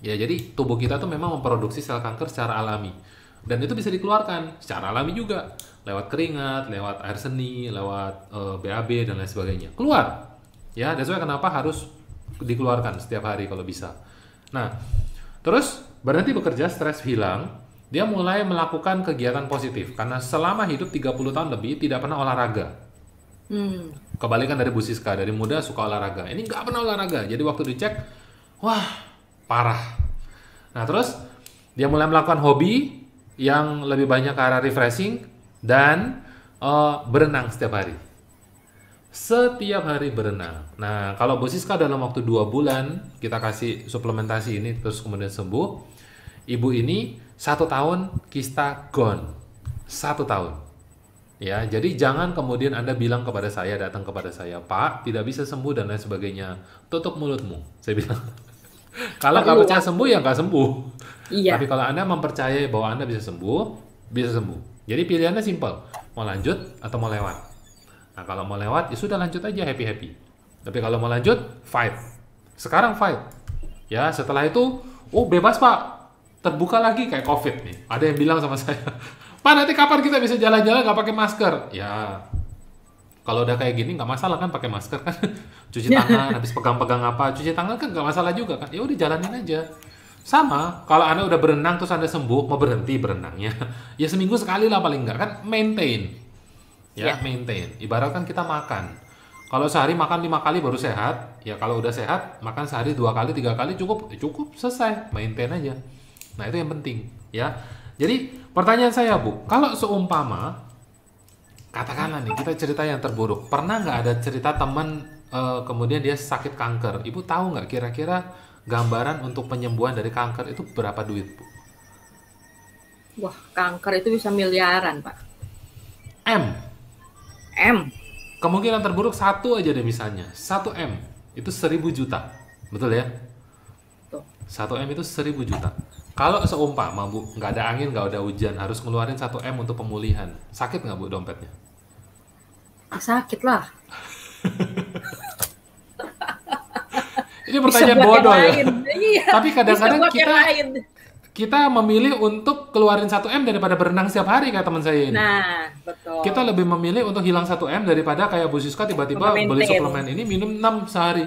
Ya, jadi tubuh kita tuh memang memproduksi sel kanker secara alami. Dan itu bisa dikeluarkan secara alami juga. Lewat keringat, lewat air seni, lewat BAB, dan lain sebagainya. Keluar. Ya, that's why kenapa harus dikeluarkan setiap hari kalau bisa. Nah, terus berhenti bekerja, stres hilang, dia mulai melakukan kegiatan positif karena selama hidup 30 tahun lebih tidak pernah olahraga. Kebalikan dari Bu Siska, dari muda suka olahraga. Ini nggak pernah olahraga. Jadi waktu dicek, wah, parah. Nah, terus dia mulai melakukan hobi yang lebih banyak ke arah refreshing dan berenang setiap hari. Setiap hari berenang. Nah, kalau Bu Siska dalam waktu 2 bulan kita kasih suplementasi ini terus kemudian sembuh, ibu ini 1 tahun kista gone. 1 tahun. Ya, jadi jangan kemudian Anda bilang kepada saya, datang kepada saya, Pak, tidak bisa sembuh dan lain sebagainya. Tutup mulutmu, saya bilang. Kalau nggak percaya sembuh ya nggak sembuh. Iya. Tapi kalau Anda mempercayai bahwa Anda bisa sembuh, bisa sembuh. Jadi pilihannya simpel, mau lanjut atau mau lewat. Nah, kalau mau lewat, ya sudah lanjut aja happy-happy. Tapi kalau mau lanjut, fight. Sekarang fight. Ya, setelah itu, oh bebas Pak. Terbuka lagi kayak COVID nih. Ada yang bilang sama saya, Pak nanti kapan kita bisa jalan-jalan nggak pakai masker? Ya, kalau udah kayak gini nggak masalah kan pakai masker kan. Cuci tangan, habis pegang-pegang apa, cuci tangan kan nggak masalah juga kan. Ya udah jalanin aja. Sama, kalau Anda udah berenang terus Anda sembuh, mau berhenti berenangnya. Ya seminggu sekali lah paling nggak kan, maintain. Ya, maintain. Ibaratkan kita makan. Kalau sehari makan 5 kali baru sehat, ya kalau udah sehat, makan sehari 2 kali, 3 kali cukup, cukup selesai, maintain aja. Nah, itu yang penting, ya. Jadi, pertanyaan saya, Bu, kalau seumpama katakanlah nih, kita cerita yang terburuk. Pernah nggak ada cerita teman kemudian dia sakit kanker? Ibu tahu nggak kira-kira gambaran untuk penyembuhan dari kanker itu berapa duit, Bu? Wah, kanker itu bisa miliaran, Pak. M. Kemungkinan terburuk 1 aja deh misalnya. 1 M itu 1.000 juta. Betul ya? Tuh. 1 M itu 1.000 juta. Kalau seumpama Bu, nggak ada angin, nggak ada hujan, harus ngeluarin 1 M untuk pemulihan. Sakit nggak Bu dompetnya? Sakit lah. Ini pertanyaan bodoh ya. Iya, Tapi kadang-kadang bisa buat yang lain. kita memilih untuk keluarin 1 M daripada berenang setiap hari kayak teman saya ini. Nah, betul. Kita lebih memilih untuk hilang 1 M daripada kayak Bu Siska tiba-tiba beli Maintain. suplemen ini minum 6 sehari.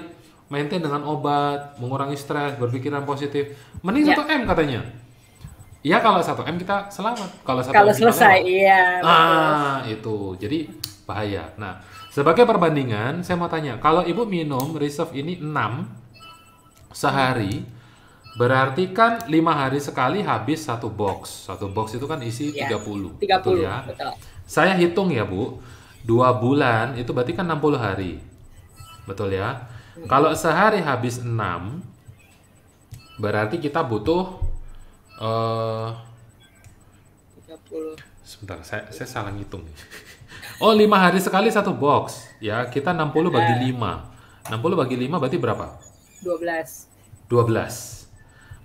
Maintain dengan obat, mengurangi stres, berpikiran positif. Mending 1 M katanya. Ya kalau 1 M kita selamat. Kalau 1 Kalau M kita selesai, lewat. iya. Nah, itu. Jadi bahaya. Nah, Sebagai perbandingan, saya mau tanya, kalau ibu minum Reserve ini 6 sehari, berarti kan 5 hari sekali habis satu box. Satu box itu kan isi Ya, 30, betul 30, ya? betul. Saya hitung ya Bu, 2 bulan itu berarti kan 60 hari, betul ya? Kalau sehari habis 6, berarti kita butuh, eh, 30. sebentar, saya salah ngitung. Oh, 5 hari sekali satu box. Ya, kita 60 bagi 5. 60 bagi 5 berarti berapa? 12. 12.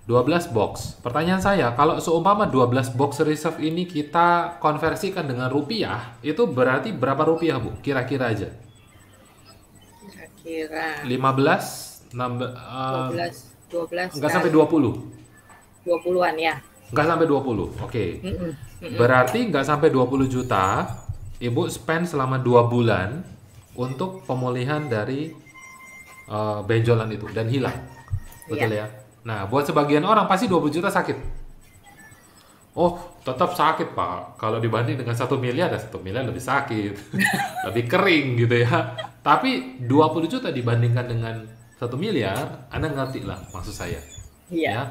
12 box. Pertanyaan saya, kalau seumpama 12 box Reserve ini kita konversikan dengan rupiah, itu berarti berapa rupiah, Bu? Kira-kira aja. Kira-kira 15, 12 enggak sampai kali 20. 20-an ya. Enggak sampai 20. Oke. Mm-mm. Berarti enggak sampai 20 juta, Ibu spend selama 2 bulan untuk pemulihan dari benjolan itu dan hilang. Betul ya? Nah, buat sebagian orang pasti 20 juta sakit. Oh, tetap sakit, Pak. Kalau dibanding dengan 1 miliar, 1 miliar lebih sakit. Lebih kering gitu ya. Tapi 20 juta dibandingkan dengan 1 miliar, Anda ngerti lah maksud saya. Iya. Ya.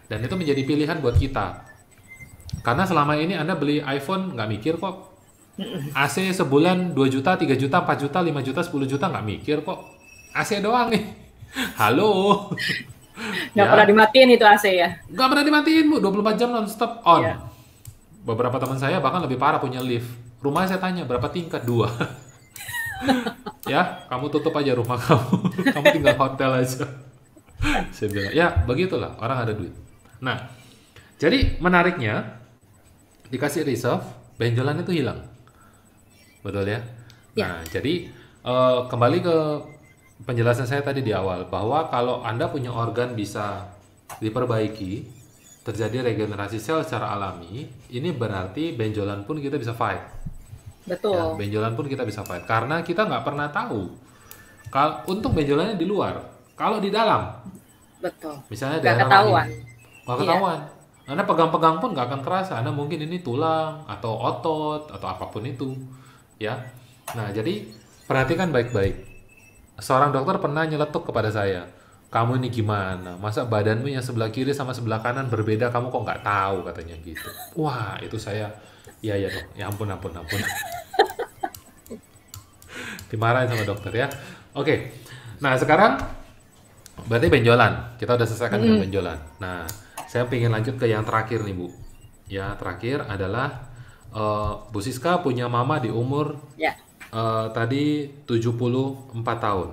Dan itu menjadi pilihan buat kita. Karena selama ini Anda beli iPhone nggak mikir kok. AC sebulan 2 juta, 3 juta, 4 juta, 5 juta, 10 juta nggak mikir kok. AC doang nih. Halo. Nggak Ya. pernah dimatiin itu AC ya. Nggak pernah dimatiin, Bu. 24 jam non-stop on. Iya. Beberapa teman saya bahkan lebih parah punya lift. Rumah saya tanya, berapa tingkat? 2. Ya, kamu tutup aja rumah kamu. Kamu tinggal hotel aja. Saya bilang, ya begitulah. Orang ada duit. Nah, jadi menariknya, dikasih Reserve, benjolan itu hilang. Betul ya? Nah, jadi kembali ke penjelasan saya tadi di awal, bahwa kalau Anda punya organ bisa diperbaiki, terjadi regenerasi sel secara alami, ini berarti benjolan pun kita bisa fight. Betul. Ya, benjolan pun kita bisa fight. Karena kita nggak pernah tahu. Untung benjolannya di luar. Kalau di dalam, Betul. misalnya Nggak daerah ketahuan. rahim, nggak ketahuan. Anda pegang-pegang pun nggak akan kerasa. Anda mungkin ini tulang, atau otot, atau apapun itu. Ya. Nah, jadi perhatikan baik-baik. Seorang dokter pernah nyeletuk kepada saya, kamu ini gimana? Masa badanmu yang sebelah kiri sama sebelah kanan berbeda, kamu kok nggak tahu, katanya gitu. Wah, itu saya, ya dok, ya ampun. Dimarahin sama dokter ya. Oke, nah sekarang berarti benjolan, kita udah selesaikan dengan benjolan. Nah, saya pengen lanjut ke yang terakhir nih Bu. Ya, terakhir adalah Bu Siska punya mama di umur Ya. tadi 74 tahun.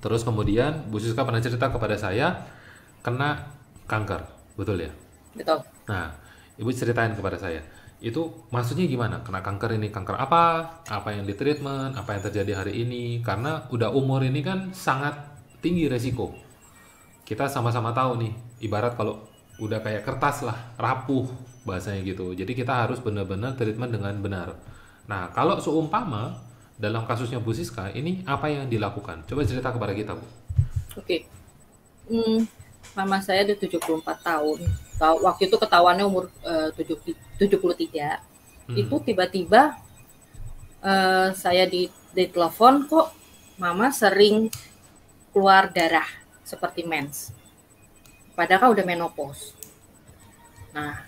Terus kemudian Bu Siska pernah cerita kepada saya kena kanker, betul ya? Betul. Nah, Ibu ceritain kepada saya, itu maksudnya gimana? Kena kanker ini kanker apa? Apa yang di treatment? Apa yang terjadi hari ini? Karena udah umur ini kan sangat tinggi resiko. Kita sama-sama tahu nih, ibarat kalau udah kayak kertas lah, rapuh bahasanya gitu. Jadi kita harus benar-benar treatment dengan benar. Nah, kalau seumpama dalam kasusnya Bu Siska, ini apa yang dilakukan? Coba cerita kepada kita, Bu. Oke. Mama saya udah 74 tahun. Waktu itu ketahuannya umur 73. Itu tiba-tiba saya ditelepon, kok mama sering keluar darah seperti mens. Padahal kan udah menopause. Nah,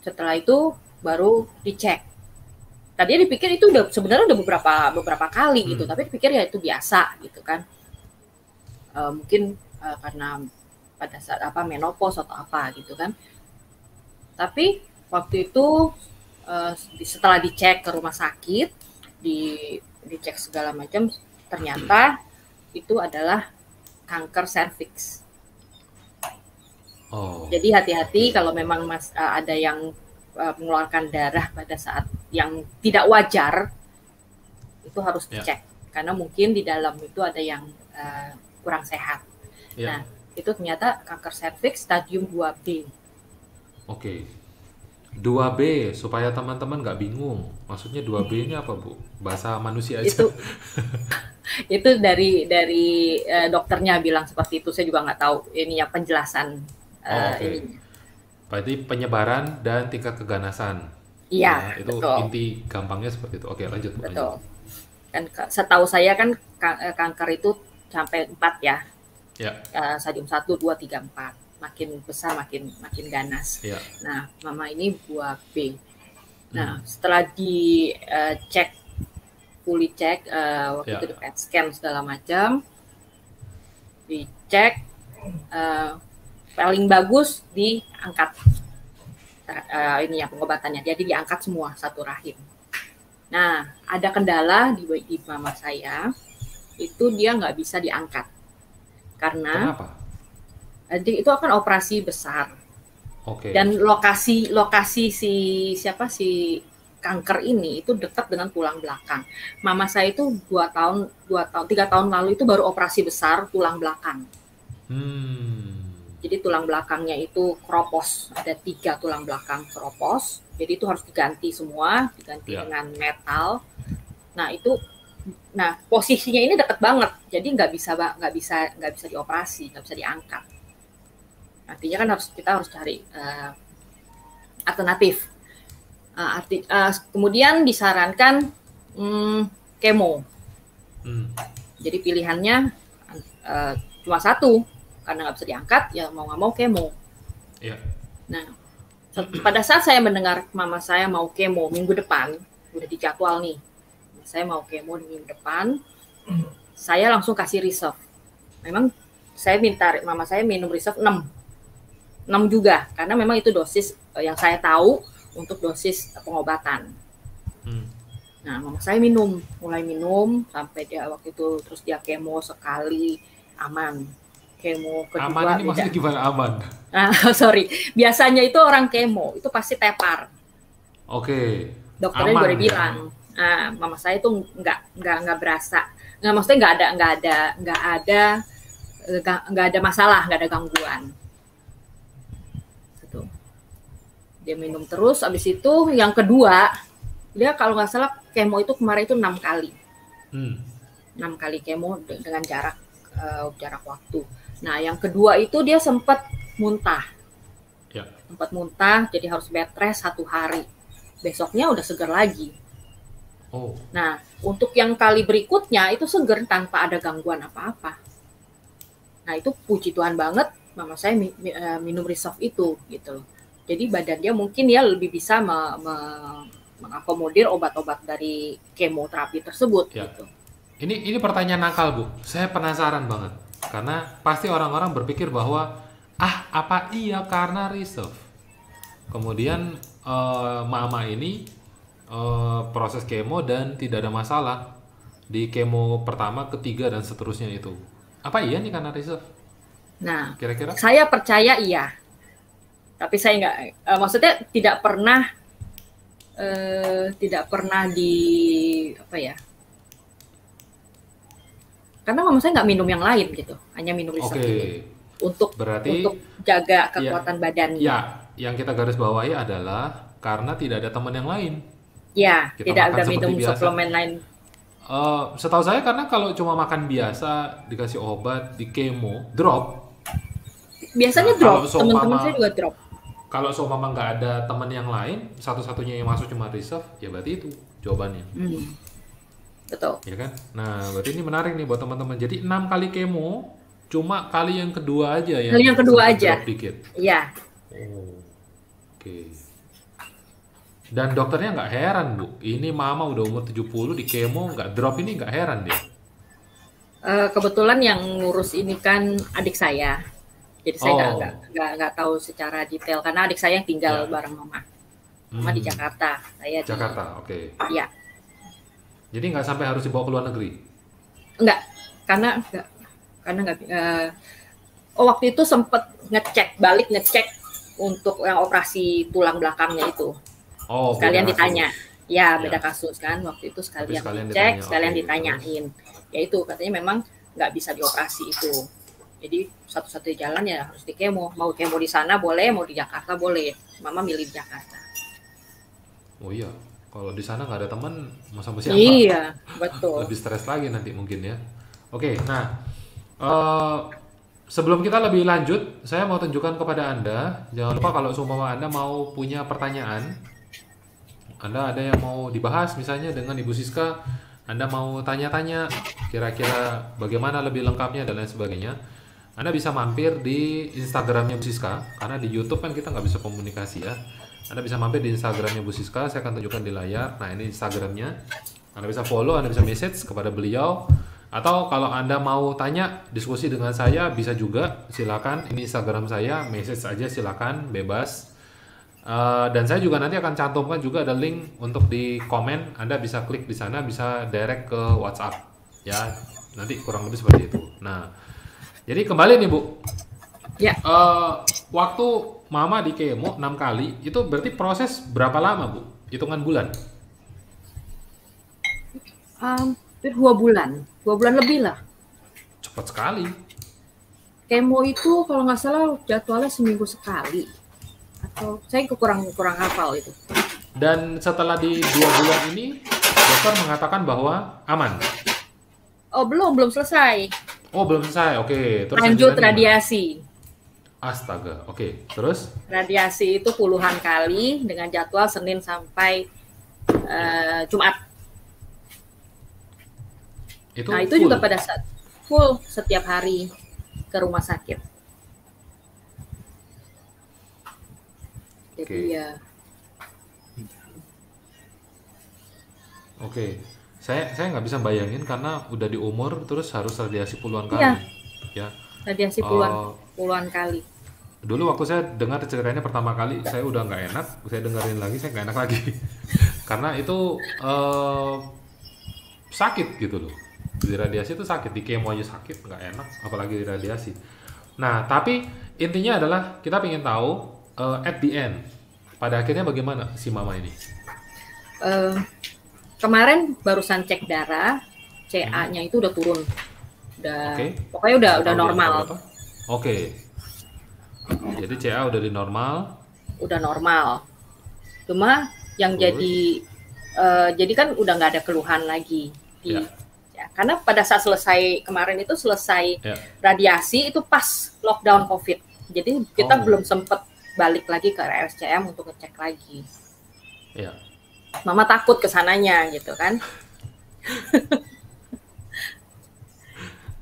setelah itu baru dicek. Tadinya dipikir itu udah sebenarnya udah beberapa kali gitu, tapi dipikir ya itu biasa gitu kan. Mungkin karena pada saat menopause atau apa gitu kan. Tapi waktu itu setelah dicek ke rumah sakit, dicek segala macam, ternyata itu adalah kanker serviks. Oh. Jadi hati-hati kalau memang ada yang mengeluarkan darah pada saat yang tidak wajar, itu harus dicek. Karena mungkin di dalam itu ada yang kurang sehat. Nah, itu ternyata kanker serviks stadium 2B. Oke. 2B, supaya teman-teman nggak bingung. Maksudnya 2B ini apa, Bu? Bahasa manusia aja. Itu dari dokternya bilang seperti itu. Saya juga nggak tahu ini ya penjelasan ininya. Berarti penyebaran dan tingkat keganasan. Iya, Ya, itu betul, inti gampangnya seperti itu. Oke, lanjut, Bu, lanjut. betul. Kan setahu saya kan kanker itu sampai 4 ya. Ya, Stadium 1, 2, 3, 4. Makin besar makin makin ganas. ya. Nah, mama ini buah B. Nah, Hmm, setelah dicek fully cek waktu ya, itu di PET scan segala macam, dicek eh, paling bagus diangkat ini ya pengobatannya. Jadi diangkat semua satu rahim. Nah, ada kendala di mama saya, itu dia nggak bisa diangkat. Karena kenapa? itu akan operasi besar. Oke. Dan lokasi si kanker ini itu dekat dengan tulang belakang. Mama saya itu 3 tahun lalu itu baru operasi besar tulang belakang. Hmm, Jadi tulang belakangnya itu keropos, ada 3 tulang belakang keropos. Jadi itu harus diganti semua, diganti ya. dengan metal. Nah posisinya ini dekat banget, jadi nggak bisa dioperasi, nggak bisa diangkat. Artinya kan kita harus cari alternatif. Kemudian disarankan kemo. Hmm, Jadi pilihannya cuma satu, karena nggak bisa diangkat, ya mau nggak mau kemo. ya. Nah, pada saat saya mendengar mama saya mau kemo minggu depan, udah dijadwal nih, saya mau kemo di minggu depan, saya langsung kasih reserve. Memang saya minta mama saya minum reserve 6 juga, karena memang itu dosis yang saya tahu untuk dosis pengobatan. Hmm. Nah, mama saya mulai minum sampai dia waktu itu, terus dia kemo sekali aman. Kemo Aman kedua ini maksudnya gimana aman? sorry, biasanya itu orang kemo itu pasti tepar. Oke, Dokternya juga aman udah ya. bilang, mama saya itu nggak berasa, nggak, maksudnya nggak ada masalah, nggak ada gangguan. Gitu. Dia minum terus, abis itu yang kedua dia kalau nggak salah kemo itu kemarin itu 6 kali, Hmm, 6 kali kemo dengan jarak waktu. Nah yang kedua itu dia sempat muntah, ya. jadi harus bed rest 1 hari. Besoknya udah seger lagi. Oh, Nah, untuk yang kali berikutnya itu seger tanpa ada gangguan apa-apa. Nah, itu puji Tuhan banget mama saya minum reserve itu gitu. Jadi badan dia mungkin ya lebih bisa mengakomodir obat-obat dari kemoterapi tersebut ya. gitu. Ini pertanyaan nakal, Bu. Saya penasaran banget. Karena pasti orang-orang berpikir bahwa apa iya karena reserve. Kemudian mama ini proses kemo dan tidak ada masalah di kemo pertama, ketiga dan seterusnya itu. Apa iya nih karena reserve? Nah, Kira-kira? saya percaya iya. Tapi saya nggak, maksudnya tidak pernah di apa ya? Karena mama saya nggak minum yang lain gitu, hanya minum reserve ini untuk Berarti jaga ya, kekuatan badannya. ya, yang kita garis bawahi adalah karena tidak ada teman yang lain. Ya, Kita tidak makan ada seperti minum biasa. suplemen lain. Setahu saya karena kalau cuma makan biasa dikasih obat di kemo drop. Biasanya Nah, drop, teman-teman saya juga drop. kalau seumpama nggak ada teman yang lain, satu-satunya yang masuk cuma reserve, ya berarti itu jawabannya. Betul. Ya kan? Nah, berarti ini menarik nih buat teman-teman. Jadi 6 kali kemo, cuma kali yang kedua aja yang Kali yang kedua sempat aja. drop dikit. Iya. Oh, oke. Dan dokternya nggak heran, Bu. Ini mama udah umur 70 di kemo nggak drop, ini nggak heran dia. Kebetulan yang ngurus ini kan adik saya. Jadi saya nggak tahu secara detail karena adik saya yang tinggal bareng mama. Mama di Jakarta, saya di Jakarta, oke. Iya. Jadi nggak sampai harus dibawa ke luar negeri? Enggak, karena nggak. Waktu itu sempat ngecek untuk yang operasi tulang belakangnya itu. Oh, Sekalian beda ditanya. kasus. Ya, beda kasus kan. Waktu itu sekalian dicek, sekalian ditanyain. Ya itu katanya memang nggak bisa dioperasi itu. Jadi satu-satunya jalan ya harus di kemo. Mau kemo di sana boleh, mau di Jakarta boleh. Mama milih di Jakarta. Oh iya, kalau di sana nggak ada teman, mau sama siapa? Iya, betul. Lebih stres lagi nanti mungkin ya. Oke, nah sebelum kita lebih lanjut, saya mau tunjukkan kepada Anda. Jangan lupa kalau seumpama Anda mau punya pertanyaan, Anda ada yang mau dibahas misalnya dengan Ibu Siska, Anda mau tanya-tanya kira-kira bagaimana lebih lengkapnya dan lain sebagainya, Anda bisa mampir di Instagramnya Bu Siska, karena di YouTube kan kita nggak bisa komunikasi ya. Anda bisa mampir di Instagramnya Bu Siska, saya akan tunjukkan di layar. Nah, ini Instagramnya. Anda bisa follow, Anda bisa message kepada beliau. Atau kalau Anda mau tanya, diskusi dengan saya, bisa juga, silakan. Ini Instagram saya, message aja silakan, bebas. Dan saya juga nanti akan cantumkan juga ada link untuk di komen. Anda bisa klik di sana, bisa direct ke WhatsApp ya, nanti kurang lebih seperti itu. Nah, jadi kembali nih Bu, Ya, waktu Mama di kemo 6 kali itu berarti proses berapa lama Bu? Hitungan bulan? hampir 2 bulan lebih lah. Cepat sekali. Kemo itu kalau nggak salah jadwalnya seminggu sekali. Atau saya kurang hafal itu. Dan setelah di 2 bulan ini dokter mengatakan bahwa aman. Oh, belum selesai. Oh, belum selesai. Oke, terus Lanjut lanjutannya gimana? radiasi. Astaga. Oke, terus Radiasi itu puluhan kali dengan jadwal Senin sampai Jumat. itu Nah, itu full. juga pada saat full setiap hari ke rumah sakit. Jadi Oke. ya, Oke. Saya nggak bisa bayangin karena udah di umur terus harus radiasi puluhan kali. Iya. Ya. radiasi Eh, puluhan kali. Dulu waktu saya dengar ceritanya pertama kali, saya udah nggak enak. Saya dengerin lagi, saya nggak enak lagi. Karena itu sakit gitu loh. Di radiasi itu sakit, di kemo aja sakit, nggak enak, apalagi di radiasi. Nah, tapi intinya adalah kita ingin tahu at the end, pada akhirnya bagaimana si Mama ini? Eh, Kemarin barusan cek darah, CA-nya itu udah turun. Oke. Pokoknya udah Tahu di angka normal. berapa? Oke. Jadi CA udah di normal. Udah normal. Cuma yang Terus? jadi kan udah nggak ada keluhan lagi. Ya. Ya, karena pada saat selesai kemarin itu selesai Ya. radiasi itu pas lockdown COVID. Jadi kita Oh. belum sempet balik lagi ke RSCM untuk ngecek lagi. Ya. Mama takut kesananya gitu kan.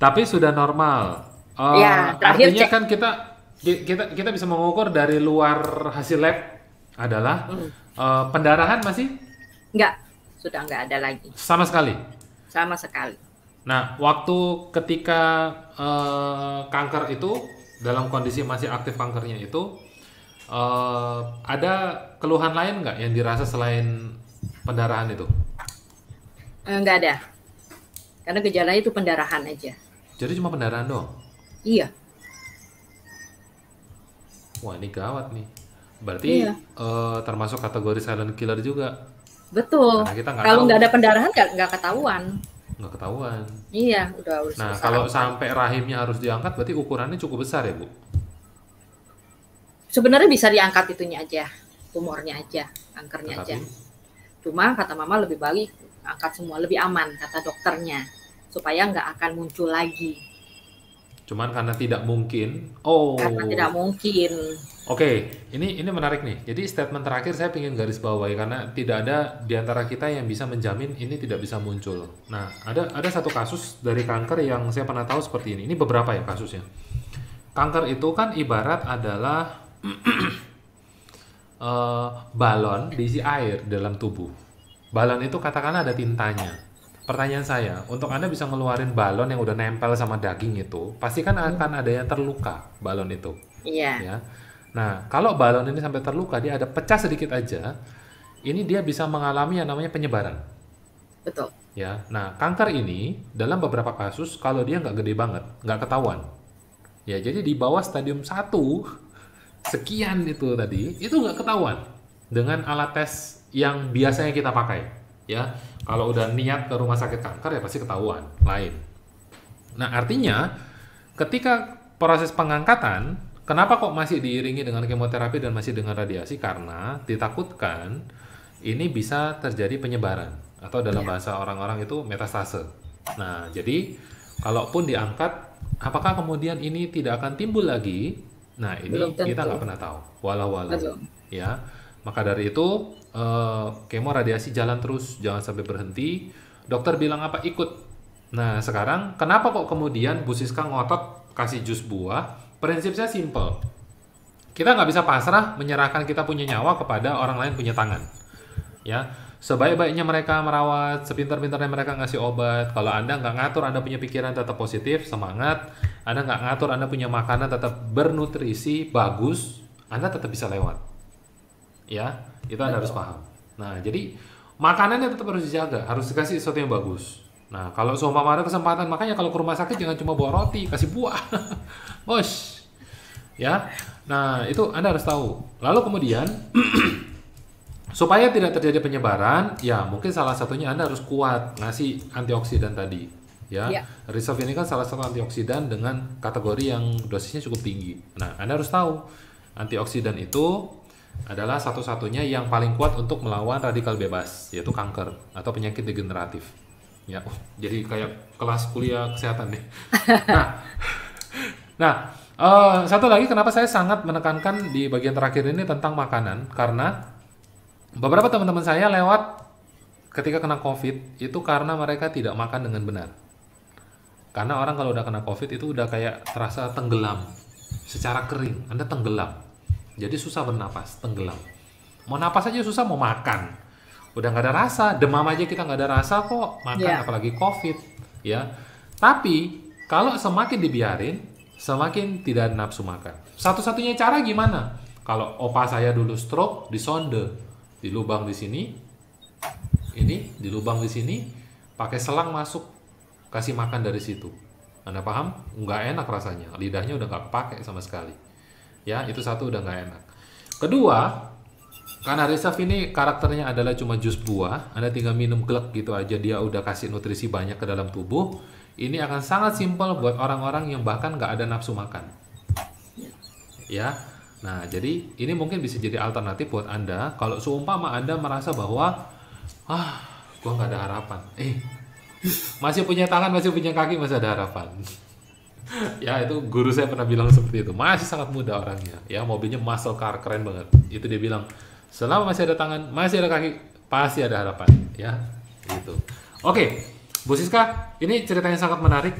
Tapi sudah normal. Ya, terakhir Artinya cek. kan kita bisa mengukur dari luar hasil lab adalah pendarahan masih Enggak, sudah nggak ada lagi sama sekali. sama sekali. Nah, waktu ketika kanker itu dalam kondisi masih aktif kankernya itu ada keluhan lain nggak yang dirasa selain pendarahan itu? Nggak ada, karena gejalanya itu pendarahan aja. Jadi cuma pendarahan doang. Iya. Wah, ini gawat nih. Berarti Iya. termasuk kategori silent killer juga. Betul. Karena kita nggak Kalau tahu. nggak ada pendarahan nggak ketahuan. Nggak ketahuan. Iya, udah Nah, selesai. kalau sampai rahimnya harus diangkat, berarti ukurannya cukup besar ya, Bu? Sebenarnya bisa diangkat itunya aja, tumornya aja, kankernya aja. Tetapi, Cuma kata mama lebih baik angkat semua, lebih aman kata dokternya, supaya nggak akan muncul lagi. cuman karena tidak mungkin. Oh, Karena tidak mungkin. oke. Ini menarik nih. Jadi statement terakhir saya ingin garis bawahi karena tidak ada di antara kita yang bisa menjamin ini tidak bisa muncul. Nah, ada satu kasus dari kanker yang saya pernah tahu seperti ini. Ini beberapa ya kasusnya. Kanker itu kan ibarat adalah balon diisi air dalam tubuh. Balon itu katakanlah ada tintanya. Pertanyaan saya, untuk Anda bisa ngeluarin balon yang udah nempel sama daging itu, pasti kan akan ada yang terluka balon itu. Iya. Ya. Nah, kalau balon ini sampai terluka, dia ada pecah sedikit aja, ini dia bisa mengalami yang namanya penyebaran. Betul. Ya. Nah, kanker ini dalam beberapa kasus kalau dia nggak gede banget, nggak ketahuan. Ya, jadi di bawah stadium 1 sekian itu tadi, itu nggak ketahuan dengan alat tes yang biasanya kita pakai. Ya, kalau udah niat ke rumah sakit kanker ya pasti ketahuan lain. Nah, artinya ketika proses pengangkatan, kenapa kok masih diiringi dengan kemoterapi dan masih dengan radiasi? Karena ditakutkan ini bisa terjadi penyebaran atau dalam bahasa orang-orang itu metastase. Nah, jadi kalaupun diangkat, apakah kemudian ini tidak akan timbul lagi? Nah, ini Belum tentu. kita nggak pernah tahu. Walau-walau, Belum. ya. Maka dari itu, kemo radiasi jalan terus, jangan sampai berhenti. Dokter bilang apa? Ikut. Nah, sekarang kenapa kok kemudian Bu Siska ngotot kasih jus buah? Prinsipnya simple. Kita nggak bisa pasrah menyerahkan kita punya nyawa kepada orang lain punya tangan. Ya, sebaik-baiknya mereka merawat, sepintar-pintarnya mereka ngasih obat. Kalau Anda nggak ngatur, Anda punya pikiran tetap positif, semangat. Anda nggak ngatur, Anda punya makanan tetap bernutrisi, bagus, Anda tetap bisa lewat. Ya, itu Anda harus paham. Nah, jadi makanannya tetap harus dijaga, harus dikasih sesuatu yang bagus. Nah, kalau seumpama ada kesempatan, makanya kalau ke rumah sakit jangan cuma bawa roti, kasih buah. Bos. Ya. Nah, itu Anda harus tahu. Lalu kemudian supaya tidak terjadi penyebaran, ya mungkin salah satunya Anda harus kuat ngasih antioksidan tadi. Ya. Reserve ini kan salah satu antioksidan dengan kategori yang dosisnya cukup tinggi. Nah, Anda harus tahu antioksidan itu adalah satu-satunya yang paling kuat untuk melawan radikal bebas, yaitu kanker atau penyakit degeneratif. Ya, jadi kayak kelas kuliah kesehatan nih. Nah, satu lagi kenapa saya sangat menekankan di bagian terakhir ini tentang makanan, karena beberapa teman-teman saya lewat ketika kena COVID itu karena mereka tidak makan dengan benar. Karena orang kalau udah kena COVID itu udah kayak terasa tenggelam, secara kering, Anda tenggelam. Jadi susah bernapas, tenggelam. Mau napas aja susah, mau makan. Udah nggak ada rasa, demam aja kita nggak ada rasa kok, makan apalagi COVID, ya. Tapi kalau semakin dibiarin, semakin tidak nafsu makan. Satu-satunya cara gimana? Kalau opa saya dulu stroke, disonde, di lubang di sini, ini di lubang di sini, pakai selang masuk, kasih makan dari situ. Anda paham? Nggak enak rasanya, lidahnya udah nggak pakai sama sekali. Ya, itu satu udah nggak enak. Kedua, karena Reserve ini karakternya adalah cuma jus buah, Anda tinggal minum glek gitu aja, dia udah kasih nutrisi banyak ke dalam tubuh. Ini akan sangat simpel buat orang-orang yang bahkan nggak ada nafsu makan. Ya, nah jadi ini mungkin bisa jadi alternatif buat Anda. Kalau seumpama Anda merasa bahwa, gua nggak ada harapan. Masih punya tangan, masih punya kaki, masih ada harapan. Ya, itu guru saya pernah bilang seperti itu. Masih sangat muda orangnya. Ya, mobilnya muscle car, keren banget. Itu dia bilang, selama masih ada tangan, masih ada kaki, pasti ada harapan. Ya, gitu. Oke, Bu Siska, ini ceritanya sangat menarik.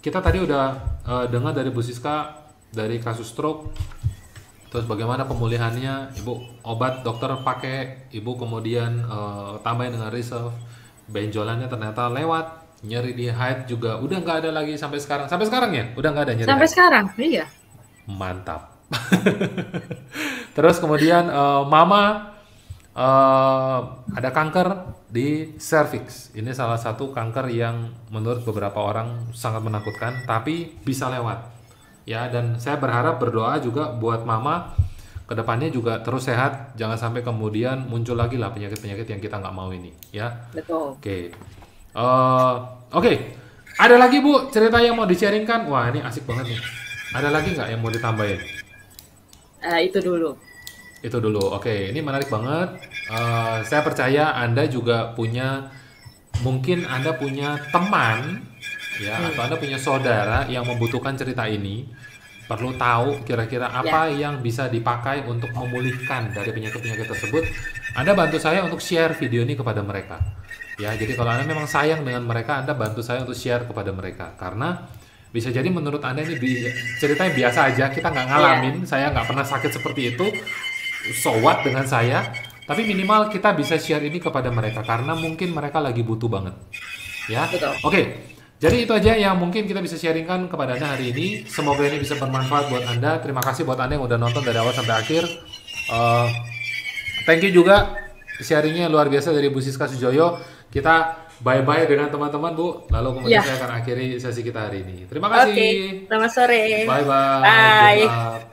Kita tadi udah dengar dari Bu Siska dari kasus stroke, terus bagaimana pemulihannya, Ibu obat dokter pakai, Ibu kemudian tambahin dengan Reserve, benjolannya ternyata lewat. Nyeri di head juga udah nggak ada lagi sampai sekarang. Sampai sekarang ya? Udah nggak ada nyeri sampai head? Sekarang, iya. Mantap. Terus kemudian Mama ada kanker di cervix. Ini salah satu kanker yang menurut beberapa orang sangat menakutkan, tapi bisa lewat. Ya, dan saya berharap berdoa juga buat Mama kedepannya juga terus sehat, jangan sampai kemudian muncul lagi lah penyakit-penyakit yang kita nggak mau ini. Ya. Betul. Oke. Oke. Ada lagi Bu cerita yang mau di-sharingkan? Wah, ini asik banget nih. Ada lagi nggak yang mau ditambahin? Itu dulu. Itu dulu. Oke, ini menarik banget. Saya percaya Anda juga punya, mungkin Anda punya teman, ya, atau Anda punya saudara yang membutuhkan cerita ini. Perlu tahu kira-kira apa yang bisa dipakai untuk memulihkan dari penyakit-penyakit tersebut. Anda bantu saya untuk share video ini kepada mereka. Ya, jadi kalau Anda memang sayang dengan mereka, Anda bantu saya untuk share kepada mereka. Karena bisa jadi menurut Anda ini ceritanya biasa aja, kita nggak ngalamin, saya nggak pernah sakit seperti itu, so what dengan saya, tapi minimal kita bisa share ini kepada mereka, karena mungkin mereka lagi butuh banget. Ya, Oke. Jadi itu aja yang mungkin kita bisa sharingkan kepada Anda hari ini. Semoga ini bisa bermanfaat buat Anda. Terima kasih buat Anda yang udah nonton dari awal sampai akhir. Thank you juga sharingnya luar biasa dari Bu Siska Sujoyo. Kita bye-bye dengan teman-teman Bu. Lalu kemudian saya akan akhiri sesi kita hari ini. Terima kasih. Oke, selamat sore. Bye-bye. Bye. Good luck.